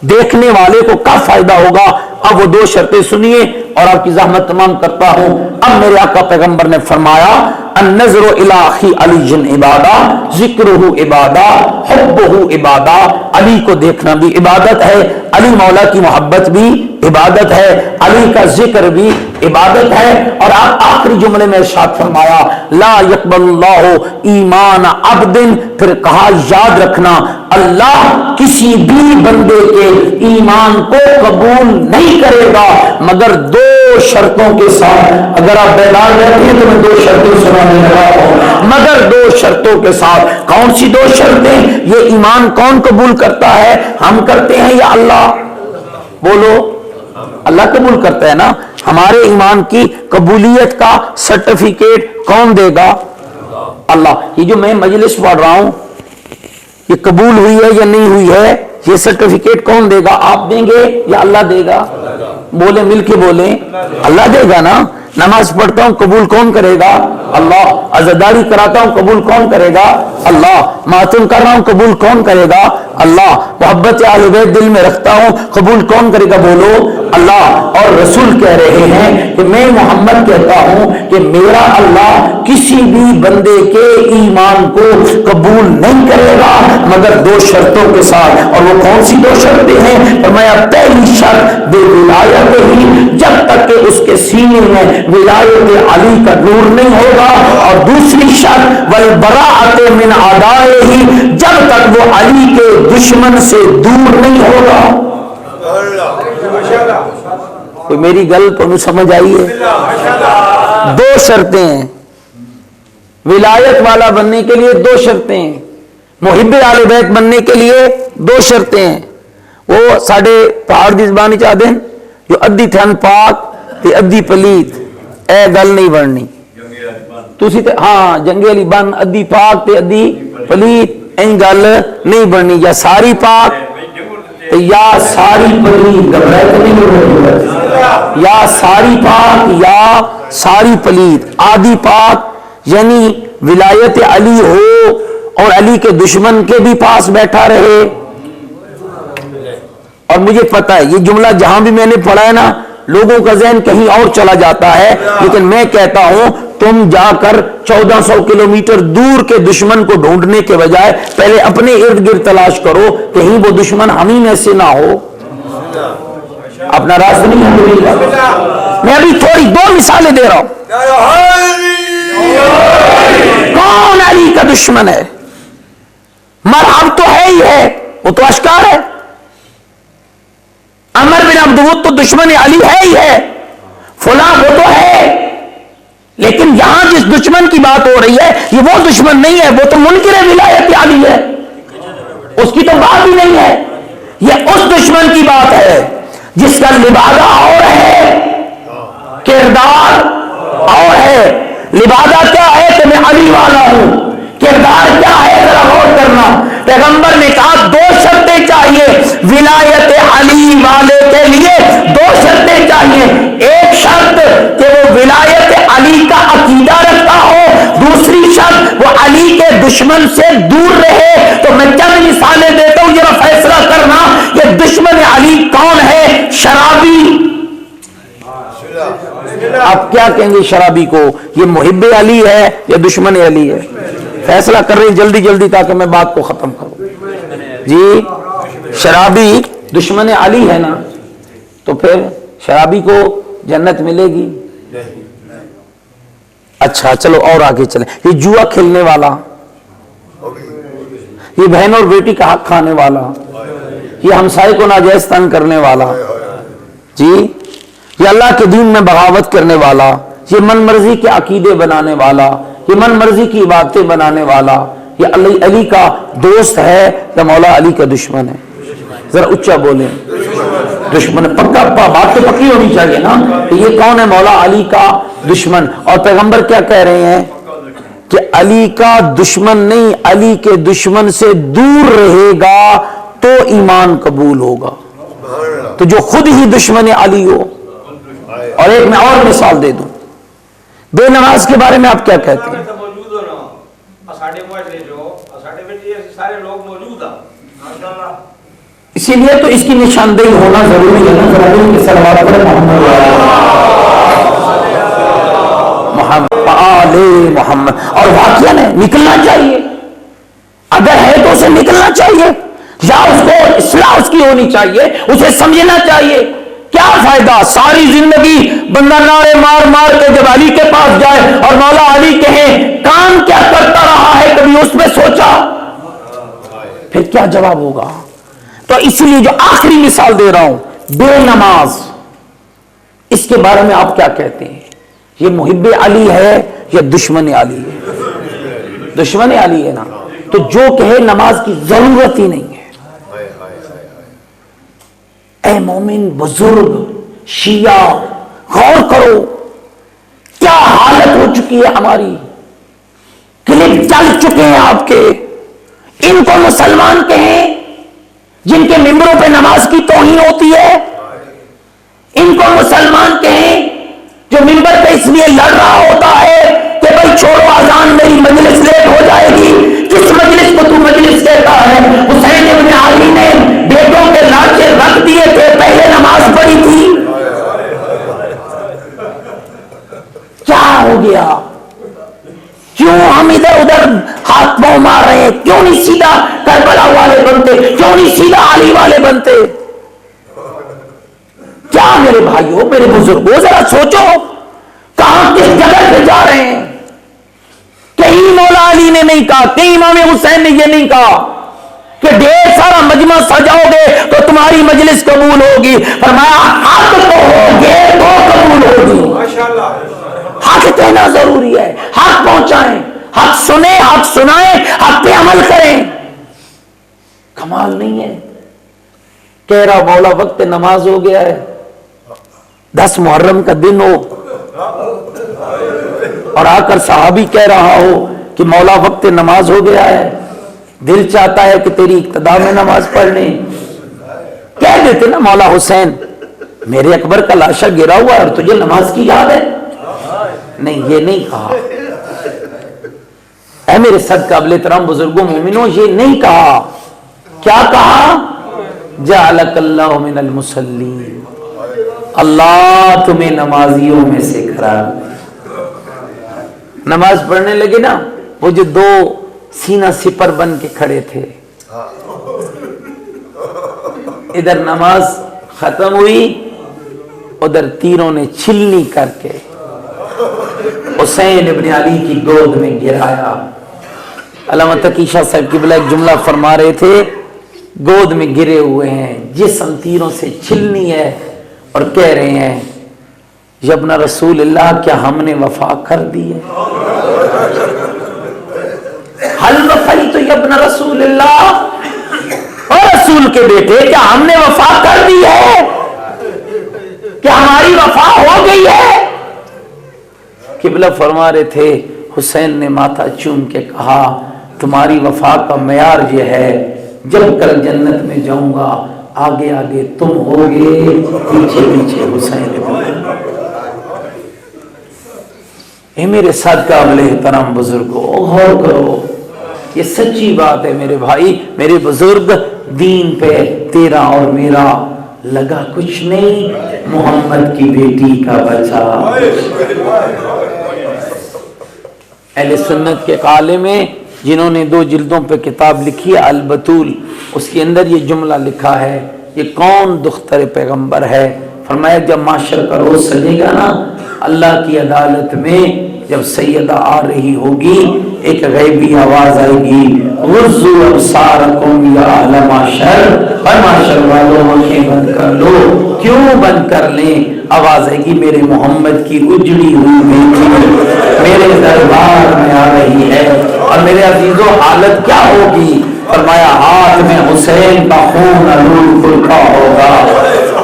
دیکھنے والے کو کیا فائدہ ہوگا؟ اب وہ دو شرطیں سنیے اور آپ کی زحمت تمام کرتا ہوں۔ اب میرے آقا پیغمبر نے فرمایا النظر الی اخی علی عبادہ، ذکرہ عبادہ، حبہ عبادہ، علی کو دیکھنا بھی عبادت ہے، علی مولا کی محبت بھی عبادت ہے، علی کا ذکر بھی عبادت ہے۔ اور آپ آخری جملے میں ارشاد فرمایا لا یقبل اللہ ایمان عبد، پھر کہا یاد رکھنا اللہ کسی بھی بندے کے ایمان کو قبول نہیں کرے گا مگر دو شرطوں کے ساتھ۔ اگر آپ بیدار رہتے ہیں تو میں دو شرطیں سنانے لگا ہوں، مگر دو شرطوں کے ساتھ۔ کون سی دو شرطیں؟ یہ ایمان کون قبول کرتا ہے؟ ہم کرتے ہیں یا اللہ؟ بولو، اللہ قبول کرتا ہے نا۔ ہمارے ایمان کی قبولیت کا سرٹیفکیٹ کون دے گا؟ اللہ۔ یہ جو میں مجلس پڑھ رہا ہوں یہ قبول ہوئی ہے یا نہیں ہوئی ہے، یہ سرٹیفکیٹ کون دے گا؟ آپ دیں گے یا اللہ دے گا؟ بولے، مل کے بولیں، اللہ دے گا نا۔ نماز پڑھتا ہوں قبول کون کرے گا؟ اللہ۔ عزاداری کراتا ہوں قبول کون کرے گا؟ اللہ۔ ماتم کر رہا ہوں قبول کون کرے گا؟ اللہ۔ محبت اہل بیت دل میں رکھتا ہوں قبول کون کرے گا؟ بولو، اللہ۔ اور رسول کہہ رہے ہیں کہ میں محمد کہتا ہوں کہ میرا اللہ کسی بھی بندے کے ایمان کو قبول نہیں کرے گا مگر دو شرطوں کے ساتھ۔ اور وہ کون سی دو شرطیں ہیں؟ فرمایا پہلی شرط بے ولایت ہی، جب تک کہ اس کے سینے میں ولایت علی کا نور نہیں ہوگا، اور دوسری شرط والبراءۃ من اعدائہ، جب تک وہ علی کے دشمن سے دور نہیں ہوگا۔ کوئی میری گل تو سمجھ آئی ہے؟ دو شرطیں ہیں ولایت والا بننے کے لیے، دو شرطیں ہیں محب آل بیت بننے کے لیے، دو شرطیں ہیں۔ وہ ساڈے پہاڑ دی زبان چ آدھے جو ادھی تھن پاک تے ادھی پلیت، اے گل نہیں بننی۔ تسی تے ہاں جنگی علی بن ادھی پاک تے ادھی پلیت، این گل نہیں بننی، یا ساری پاک یا ساری پلیت، یا ساری پاک یا ساری پلیت۔ آدھی پاک یعنی ولایت علی ہو اور علی کے دشمن کے بھی پاس بیٹھا رہے۔ اور مجھے پتا ہے یہ جملہ جہاں بھی میں نے پڑھا ہے نا لوگوں کا ذہن کہیں اور چلا جاتا ہے، لیکن میں کہتا ہوں تم جا کر 1400 کلومیٹر دور کے دشمن کو ڈھونڈنے کے بجائے پہلے اپنے ارد گرد تلاش کرو، کہیں وہ دشمن ہم ہی میں سے نہ ہو۔ اپنا راستہ نہیں ہے۔ میں ابھی تھوڑی دو مثالیں دے رہا ہوں۔ کون علی کا دشمن ہے؟ مرحب تو ہے ہی ہے، وہ تو اشکار ہے۔ عمر بن عبدود تو دشمن علی ہے ہی ہے، فلاں وہ تو ہے، لیکن یہاں جس دشمن کی بات ہو رہی ہے یہ وہ دشمن نہیں ہے، وہ تو منکر ولایت علی ہے، اس کی تو بات ہی نہیں ہے۔ یہ اس دشمن کی بات ہے جس کا لبادہ اور ہے، کردار اور ہے۔ لبادہ کیا ہے کہ میں علی والا ہوں، کردار کیا ہے ذرا غور کرنا۔ پیغمبر نے کہا دو شرطیں چاہیے ولایت علی والے کے لیے، دو شرطیں چاہیے۔ ایک شرط کہ وہ ولایت علی کا عقیدہ رکھتا ہو، دوسری شرط وہ علی کے دشمن سے دور رہے۔ تو میں چند مثالیں دیتا ہوں، ذرا فیصلہ کرنا یہ دشمن علی کون ہے؟ شرابی۔ آپ کیا کہیں گے شرابی کو؟ یہ محب علی ہے یا دشمن علی ہے؟ فیصلہ کر رہے ہیں جلدی جلدی تاکہ میں بات کو ختم کروں۔ جی شرابی دشمن علی ہے نا، تو پھر شرابی کو جنت ملے گی؟ اچھا چلو اور آگے چلیں۔ یہ جوا کھیلنے والا، یہ بہن اور بیٹی کا حق کھانے والا، یہ ہمسائے کو ناجائز تنگ کرنے والا، جی یہ اللہ کے دین میں بغاوت کرنے والا، یہ من مرضی کے عقیدے بنانے والا، یہ من مرضی کی عبادتیں بنانے والا، یہ علی کا دوست ہے یا مولا علی کا دشمن ہے؟ ذرا اچھا بولیں۔ دشمن پکا، بات تو پکی ہونی چاہیے نا کہ یہ کون ہے؟ مولا علی کا دشمن۔ اور پیغمبر کیا کہہ رہے ہیں کہ علی کا دشمن نہیں، علی کے دشمن سے دور رہے گا تو ایمان قبول ہوگا۔ تو جو خود ہی دشمن علی ہو۔ اور ایک میں اور مثال دے دوں، بے نماز کے بارے میں آپ کیا کہتے ہیں؟ اسی لیے تو اس کی نشاندہی ہونا ضروری ہے نا. صلوات محمد آل محمد. اور واقعہ نکلنا چاہیے، اگر ہے تو اسے نکلنا چاہیے، یا اس کو اصلاح اس کی ہونی چاہیے، اسے سمجھنا چاہیے. کیا فائدہ ساری زندگی بندہ نعرے مار مار کے جب علی کے پاس جائے اور مولا علی کہیں کام کیا کرتا رہا ہے، کبھی اس میں سوچا؟ پھر کیا جواب ہوگا؟ تو اس لیے جو آخری مثال دے رہا ہوں، بے نماز، اس کے بارے میں آپ کیا کہتے ہیں؟ یہ محب علی ہے یا دشمن علی ہے؟ دشمن علی ہے نا. تو جو کہے نماز کی ضرورت ہی نہیں ہے. اے مومن بزرگ شیعہ، غور کرو کیا حالت ہو چکی ہے ہماری. کلپ چل چکے ہیں آپ کے. ان کو مسلمان کہیں جن کے ممبروں پہ نماز کی توہین ہوتی ہے؟ ان کو مسلمان کہیں جو ممبر پہ اس لیے لڑ رہا ہوتا ہے کہ بھائی چھوڑو اذان، میری مجلس لیٹ ہو جائے گی؟ کس مجلس کو تو مجلس کہتا ہے؟ حسین ابن علی نے بیٹوں کے لاچے رکھ دیے تھے، پہلے نماز پڑھی تھی. کیا ہو گیا؟ کیوں ہم ادھر ادھر ہاتھ پاؤں مار رہے ہیں؟ کیوں نہیں سیدھا کربلا والے بنتے؟ کیوں نہیں سیدھا علی والے بنتے؟ کیا میرے بھائیوں، میرے بزرگوں، ذرا سوچو کہاں کس جگہ پہ جا رہے ہیں. کہیں مولا علی نے نہیں کہا، کہیں امام حسین نے یہ نہیں کہا کہ ڈھیر سارا مجمع سجاؤ گے تو تمہاری مجلس قبول ہوگی. فرمایا حق تو ہوگے تو قبول ہوگی. حق کہنا ضروری ہے، حق پہنچائیں، حق سنیں، حق سنائیں، حق پہ عمل کریں. کمال نہیں ہے کہہ رہا مولا وقت نماز ہو گیا ہے، 10 محرم کا دن ہو اور آ کر صحابی کہہ رہا ہو کہ مولا وقت نماز ہو گیا ہے، دل چاہتا ہے کہ تیری اقتدا میں نماز پڑھ لیں. کہہ دیتے نا مولا حسین میرے اکبر کا لاشا گرا ہوا ہے اور تجھے نماز کی یاد ہے. نہیں، یہ نہیں کہا. اے میرے صدقہ قابل احترام بزرگوں مومنوں، یہ نہیں کہا. کیا کہا؟ جعلک اللہ من المصلین، اللہ تمہیں نمازیوں میں سے کرا. نماز پڑھنے لگے نا، وہ جو 2 سینہ سپر بن کے کھڑے تھے، ادھر نماز ختم ہوئی، ادھر تیروں نے چھلنی کر کے حسین ابن علی کی گود میں گرایا. علامہ تقی شاہ صاحب قبلہ ایک جملہ فرما رہے تھے، گود میں گرے ہوئے ہیں، جسم تیروں سے چھلنی ہے، اور کہہ رہے ہیں یبن رسول اللہ کیا ہم نے وفا کر دی ہے؟ حل وفی تو یبن رسول اللہ، اور رسول کے بیٹے کیا ہم نے وفا کر دی ہے؟ کیا ہماری وفا ہو گئی ہے؟ قبلہ فرما رہے تھے حسین نے ماتھا چوم کے کہا تمہاری وفا کا معیار یہ ہے، جب کل جنت میں جاؤں گا آگے آگے تم ہوگے، پیچھے پیچھے حسین. اے میرے ساتھ قابل احترام بزرگوں، غور کرو، یہ سچی بات ہے میرے بھائی، میرے بزرگ. دین پہ تیرا اور میرا لگا کچھ نہیں، محمد کی بیٹی کا بچہ. اہل سنت کے قالے میں جنہوں نے 2 جلدوں پہ کتاب لکھی ہے البتول، اس کے اندر یہ جملہ لکھا ہے، یہ کون دختر پیغمبر ہے؟ فرمایا جب معاشر کا روز سجے گا نا، اللہ کی عدالت میں جب سیدہ آ رہی ہوگی، ایک غیبی آواز آئے گی، غضوا ابصارکم یا اہل معاشر، اور معاشر والوں آنکھیں بند کر لو. کیوں بند کر لیں؟ آواز آئے گی میرے محمد کی اجڑی ہوئی بیٹی میرے دربار میں آ رہی ہے. اور میرے عزیزوں حالت کیا ہوگی؟ فرمایا ہاتھ میں حسین کا خون علول پھلکا ہوگا.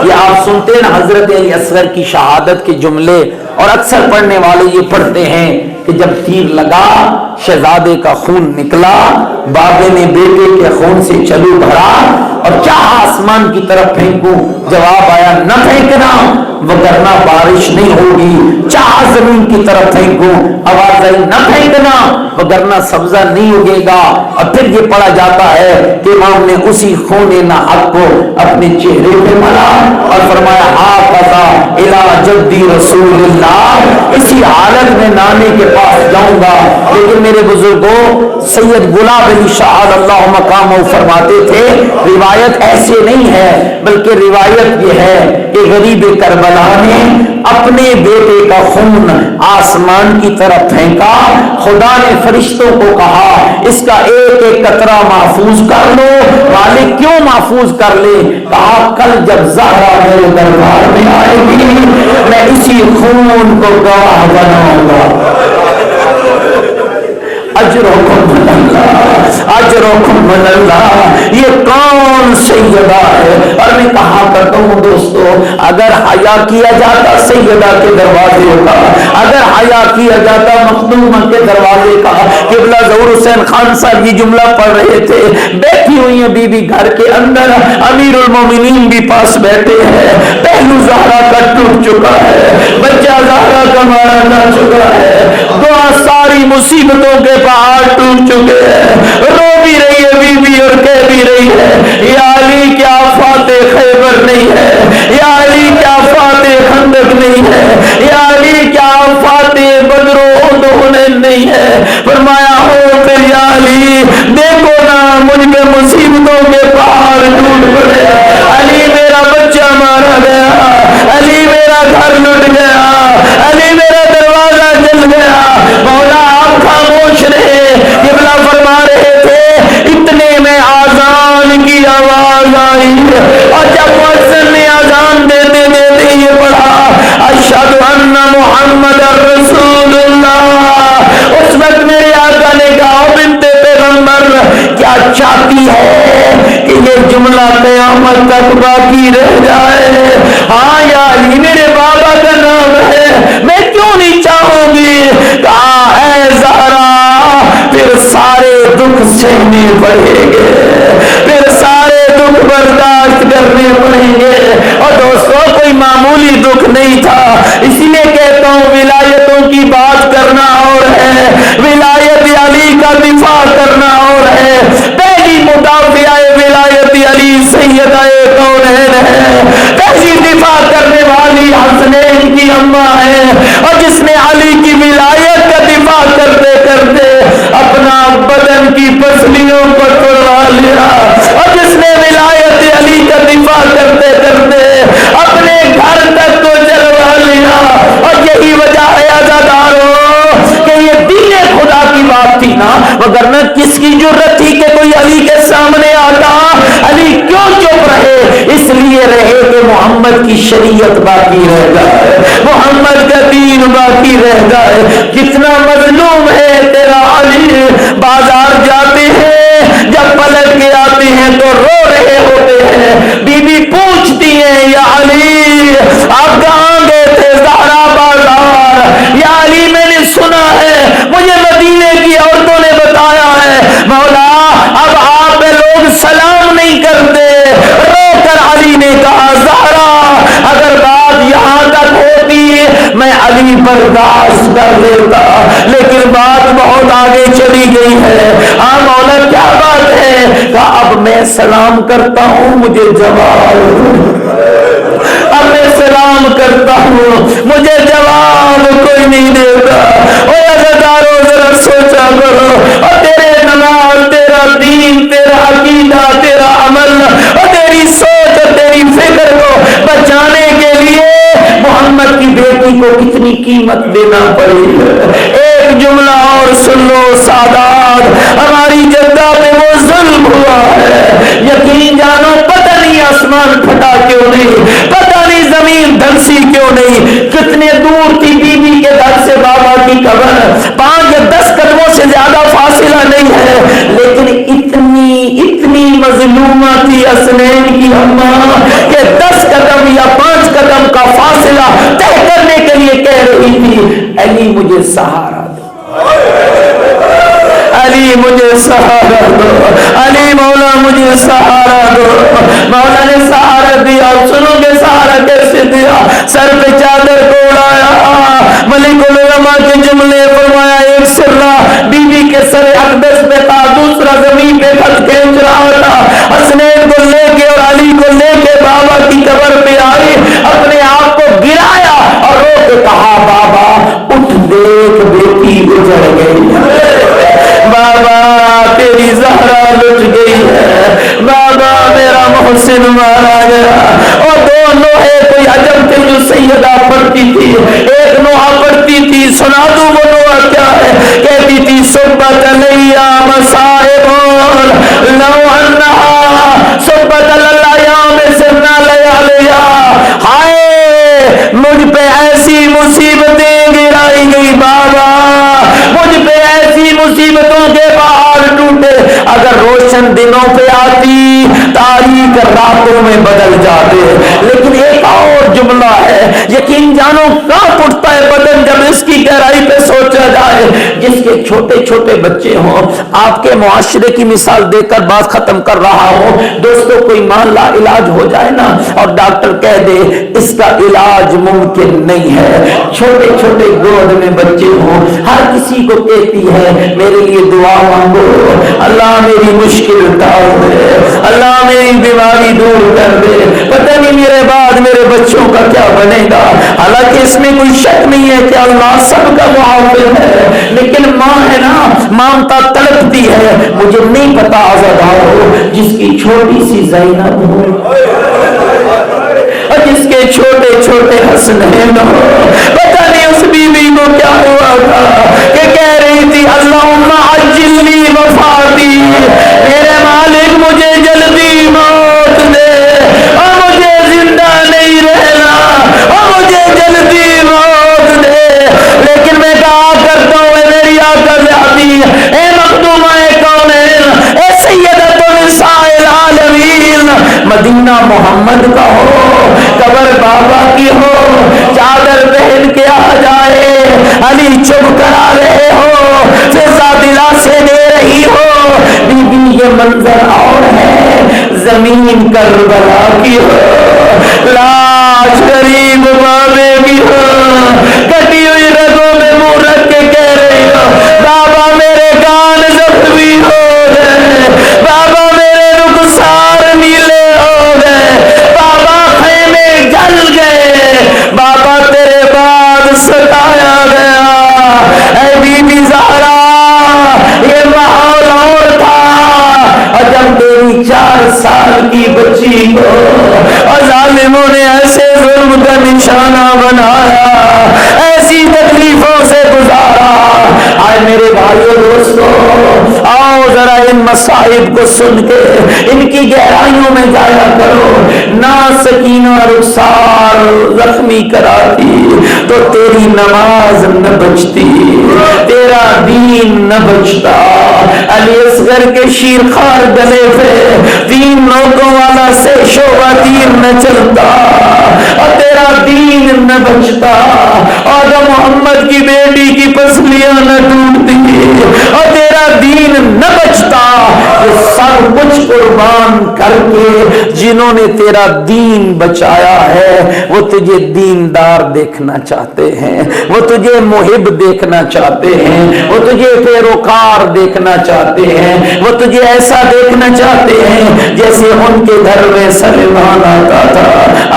یہ آپ سنتے ہیں نا حضرت علی اصغر کی شہادت کے جملے، اور اکثر پڑھنے والے یہ پڑھتے ہیں کہ جب تیر لگا شہزادے کا خون نکلا، بابے نے بیٹے کے خون سے چلو بھرا، اور چاہا آسمان کی طرف پھینکوں، جواب آیا نہ پھینکنا وگرنہ بارش نہیں ہوگی، چاہا زمین کی طرف پھینکوں، آواز آئی نہ پھینکنا وگرنہ سبزہ نہیں اگے گا۔ اور پھر یہ پڑھا جاتا ہے کہ امام نے اسی خون ناحق کو اپنے چہرے پہ ملا اور فرمایا ہاکذا الی جدی رسول اللہ، اسی حالت میں نانے کے پاس جاؤں گا۔ لیکن میرے بزرگوں، سید گلاب علی شاہ اللہ مقامہ فرماتے تھے روایت ایسے نہیں ہے، بلکہ روایت یہ ہے کہ غریب کربلا نے اپنے بیٹے کا خون آسمان کی طرف پھینکا، خدا نے فرشتوں کو کہا اس کا ایک ایک قطرہ محفوظ کر لو۔ مالک کیوں محفوظ کر لے؟ کہا کل جب زہرا میرے دربار میں آئے گی میں اسی خون کو گواہ بناؤں گا۔ اجرکم من اللہ، اجرکم من اللہ، یہ کون سیدہ ہے؟ اور میں کہا کرتا ہوں دوستو، اگر حیا کیا جاتا سیدہ کے دروازے کا، اگر حیا کیا جاتا مخدومہ کے دروازے کا، قبلہ ظہور حسین خان صاحب یہ جملہ پڑھ رہے تھے، بیٹھی ہوئی ہیں بی بی گھر کے اندر، امیر المومنین بھی پاس بیٹھے ہیں، پہلو زہرا کا ٹوٹ چکا ہے، بچہ زہرا کا مارا جا چکا ہے، دعا ساری مصیبتوں کے پہاڑ ٹوٹ چکے ہیں، رو بھی رہی ہے بی بی اور کہہ بھی رہی ہے یا علی کیا فاتح خیبر نہیں ہے، یا علی کیا فاتح خندق نہیں ہے، یا علی کیا فاتح بدر و احد نہیں ہے۔ فرمایا ہو پھر یا علی دیکھو نا مجھ پہ مصیبتوں کے پہاڑ ٹوٹ پڑے، علی میرا بچہ مارا گیا، علی میرا گھر لٹ گیا، علی میرا دروازہ جل گیا۔ مولا آپ خاموش رہے، قبلہ فرما رہے تھے، اتنے میں آذان کی آواز آئی اور جب مؤذن نے آذان دیتے دیتے یہ پڑھا اشہد ان محمد رسول اللہ، اس وقت میرے آقا نے کہا بنت پیغمبر کیا چاہتی ہے کہ یہ جملہ قیامت تک باقی رہ جائے؟ ہاں یا علی میرے بابا کا نام ہے، میں کیوں نہیں چاہوں گی؟ کہا اے زہرا پھر سارے دکھ سہنے پڑیں گے، پھر سارے دکھ برداشت کرنے پڑیں گے۔ اور دوستوں کوئی معمولی دکھ نہیں تھا، اسی لیے کہتا ہوں ولایتوں کی بات کرنا اور ہے، ولایت علی کا دفاع کرنا اور ہے۔ پہلی مدافع ولایت علی سیدہ کونین ہے، پہلی دفاع کرنے والی حسنین کی اماں ہے، اور جس نے علی کی ولایت کا دفاع کرتے کرتے اپنا بدن کی پسلیوں پر توڑوا لیا، اور جس نے ولایت علی کا دفاع کرتے کرتے اپنے گھر تک کو جلوا لیا۔ اور یہی وجہ ہے عزاداروں کہ یہ دین خدا کی بات تھی نا، وگرنہ کس کی جرت تھی کہ کوئی علی کے سامنے آتا؟ علی کیوں چپ رہے؟ اس لیے رہے کہ محمد کی شریعت باقی رہ جائے، محمد کا دین باقی رہ جائے۔ کتنا مظلوم ہے تیرا علی، بازار جاتے ہیں جب پلٹ کے آتے ہیں تو رو رہے ہوتے ہیں، بی بی پوچھتی ہیں یا علی آپ کہاں گئے تھے؟ زہرا بازار۔ یا علی میں نے سنا ہے، مجھے مدینے کی عورتوں نے بتایا ہے، مولا اب آپ پہ لوگ سلام نہیں کرتے۔ رو کر علی نے کہا زہرا اگر بات یہاں تک ہوتی میں علی برداشت کر لیتا، لیکن بات بہت آگے چلی گئی ہے۔ ہاں مولا کیا بات ہے؟ کہا اب میں سلام کرتا ہوں مجھے جواب، اب میں سلام کرتا ہوں مجھے جواب کوئی نہیں دیتا۔ اور عزاداروں ذرا سوچا کرو، اور تیرے نماز، تیرا دین، تیرا عقیدہ، تیرا عمل اور تیری سوچ اور تیری فکر کو بچانے کے لیے محمد کی بیٹی کو کتنی قیمت دینا پڑی ہے۔ ایک جملہ اور سن لو سادات، ہماری جدہ پہ وہ ظلم ہوا ہے، یقین جانو پتہ نہیں آسمان پھٹا کیوں نہیں، پتہ نہیں زمین دھنسی کیوں نہیں، کتنے دور تھی بی بی کے گھر سے بابا کی قبر، 5 یا 10 قدموں سے زیادہ فاصلہ نہیں ہے، لیکن اتنی مظلومہ تھی حسنین کی اماں کہ 10 قدم یا 5 قدم کا فاصلہ طے کرنے کے لیے کہہ رہی تھی علی مجھے سہارا دو، علی مجھے سہارا دو، علی مولا مجھے سہارا دو۔ مولا نے سہارا دیا، سنو گے سہارا کیسے دیا؟ سر پہ چادر کو اڑایا، ملک العلماء کے جملے فرمایا، ایک سرہ بی بی کے سر اقدس پہ تھا، دوسرا زمین پہ خط کھینچ رہا تھا۔ حسنین کو لے کے اور علی کو لے کے بابا کی قبر پہ آئے، اپنے آپ کو گرایا اور رو کے کہا، بابا اٹھ دیکھ بیٹی گزر گئی ہے، بابا تیری زہرا لٹ گئی ہے، بابا میرا محسن مارا گیا۔ اور دو نوحے کوئی عجب تھے جو سیدہ پڑھتی تھی، ایک نوحہ پڑھتی تھی، سنا دوں وہ نوحہ کیا ہے؟ کہتی تھی صبت علیہ مصائب لو انہا صبت الایام سرنا لیالیا، ہائے مجھ پہ ایسی مصیبتیں گرائی گئی بابا، مجھ پہ ایسی مصیبتوں کے پہاڑ ٹوٹے، اگر روشن دنوں پہ آتی تاریک راتوں میں بدل جاتے۔ لیکن ایک اور جملہ ہے، یقین جانو کانپ اٹھتا ہے بدن جب اس کی گہرائی پہ سوچا جائے۔ جس کے چھوٹے چھوٹے بچے ہوں، آپ کے معاشرے کی مثال دے کر بات ختم کر رہا ہوں دوستو، کوئی مان لا علاج ہو جائے نا اور ڈاکٹر کہہ دے اس کا علاج ممکن نہیں ہے، چھوٹے چھوٹے گود میں بچے ہوں، ہر کسی کو کہتی ہے میرے لیے دعا مانگو، اللہ میری مشکل ٹال دے، اللہ میری بیماری دور کر دے، پتہ نہیں میرے بعد میرے بچوں کا کیا بنے گا۔ حالانکہ اس میں کوئی شک نہیں ہے کہ اللہ سب کا محافظ ہے، لیکن ماں ہے نا، مامتا تڑپتی ہے، مجھے نہیں پتا آزادارو جس کی چھوٹی سی زینب ہو اور جس کے چھوٹے چھوٹے حسنین ہو، پتہ نہیں اس بیوی کو کیا ہوا تھا کہ کہہ رہی تھی اللہم عجل لی وفاتی، میرے مالک مجھے جلدی موت دے اور مجھے زندہ نہیں رہنا اور مجھے جلدی موت دے۔ لیکن میں کہا کرتا ہوں اے میری آقا ذاتی، اے مخدومہ کونین، اے سیدۃ نساء العالمین، مدینہ محمد کا ہو، قبر بابا کی ہو، چادر پہن کے آ جائے، علی چپ کرا رہے ہو، فضا دلاسے دے رہی ہو، بی بی یہ منظر اور ہے، زمین کربلا کی ہو، لاش غریب بابے کی ہو، کٹی ہوئی رگوں میں منہ رکھ کے کہہ رہی ہو بابا میرے کان زخمی ہو گئے، بابا میرے رخسار نیلے ہو گئے، بابا خیمے جل گئے، بابا تیرے بعد ستایا گیا۔ اے بی بی زہرا یہ ماحول اور تھا، اور جب تیری 4 سال کی بچی کو اور ظالموں نے ایسے ظلم کا نشانہ بنایا، ایسی تکلیفوں سے گزارا۔ آئے میرے بھائیو دوستو، آؤ ذرا ان مصائب کو سن کے ان کی گہرائیوں میں جایا کرو۔ نہ سکینہ رخسار زخمی کراتی تو تیری نماز نہ بچتی، تیرا دین نہ بچتا، علی اصغر کے شیرخوار گلے پہ 3 نوکوں والا سے شعبہ تیر نہ چلتا اور تیرا دین نہ بچتا، اور محمد کی بیٹی کی پسلیاں نہ ٹوٹتی اور تیرا دین نہ بچتا۔ یہ سب کچھ قربان کر کے جنہوں نے تیرا دین بچایا ہے وہ تجھے دیندار دیکھنا چاہتے ہیں، وہ تجھے محب دیکھنا چاہتے ہیں، وہ تجھے پیروکار دیکھنا چاہتے ہیں، وہ تجھے ایسا دیکھنا چاہتے ہیں جیسے ان کے گھر میں سلیمان آتا تھا،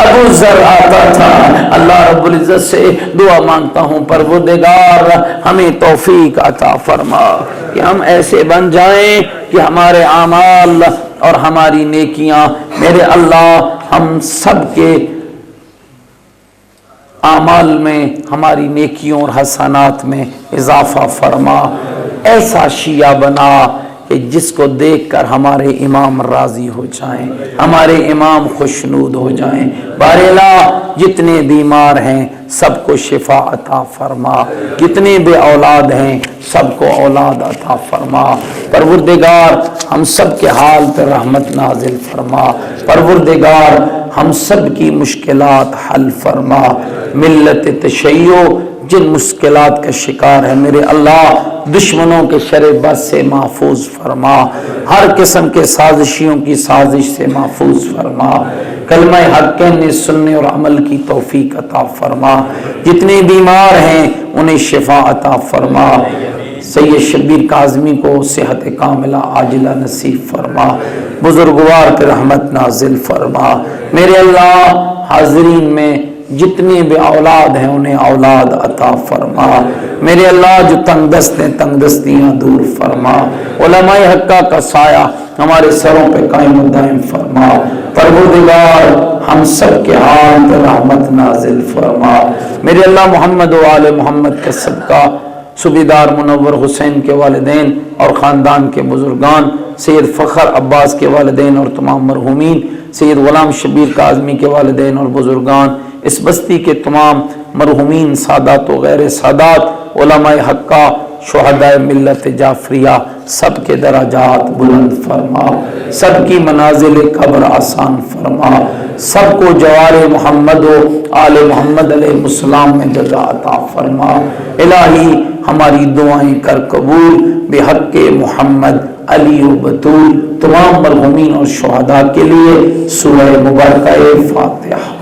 ابو ذر آتا تھا۔ اللہ رب العزت سے دعا مانگتا ہوں پروردگار ہمیں توفیق عطا فرما کہ ہم ایسے بن جائیں کہ ہمارے اعمال اور ہماری نیکیاں میرے اللہ ہم سب کے اعمال میں ہماری نیکیوں اور حسنات میں اضافہ فرما، ایسا شیعہ بنا کہ جس کو دیکھ کر ہمارے امام راضی ہو جائیں، ہمارے امام خوشنود ہو جائیں۔ باراللہ جتنے بیمار ہیں سب کو شفا عطا فرما، جتنے بے اولاد ہیں سب کو اولاد عطا فرما۔ پروردگار ہم سب کے حال پر رحمت نازل فرما، پروردگار ہم سب کی مشکلات حل فرما۔ ملت تشیع جن مشکلات کا شکار ہے میرے اللہ دشمنوں کے شر بس سے محفوظ فرما، ہر قسم کے سازشیوں کی سازش سے محفوظ فرما، کلمہ حق کہنے سننے اور عمل کی توفیق عطا فرما، جتنے بیمار ہیں انہیں شفا عطا فرما، سید شبیر کاظمی کو صحت کاملہ عاجلہ نصیب فرما، بزرگوار پہ رحمت نازل فرما۔ میرے اللہ حاضرین میں جتنے بھی اولاد ہیں انہیں اولاد عطا فرما، میرے اللہ جو تنگ دست ہیں تنگ دستیاں دور فرما، علماء حقہ کا سایہ ہمارے سروں پہ قائم و دائم فرما، پروردگار ہم سب کے حال پہ رحمت نازل فرما۔ میرے اللہ محمد و آل محمد کے صدقہ صوبیدار منور حسین کے والدین اور خاندان کے بزرگان، سید فخر عباس کے والدین اور تمام مرحومین، سید غلام شبیر کاظمی کے والدین اور بزرگان، اس بستی کے تمام مرحومین سادات و غیر سادات، علماء حقہ، شہداء ملت جعفریہ، سب کے درجات بلند فرما، سب کی منازل قبر آسان فرما، سب کو جوار محمد و آل محمد علیہ السلام میں جگہ عطا فرما۔ الہی ہماری دعائیں کر قبول، بحق محمد علی و بطول، تمام مرحومین اور شہداء کے لیے سورہ مبارکہ فاتحہ۔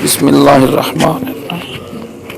بسم اللہ الرحمن الرحیم۔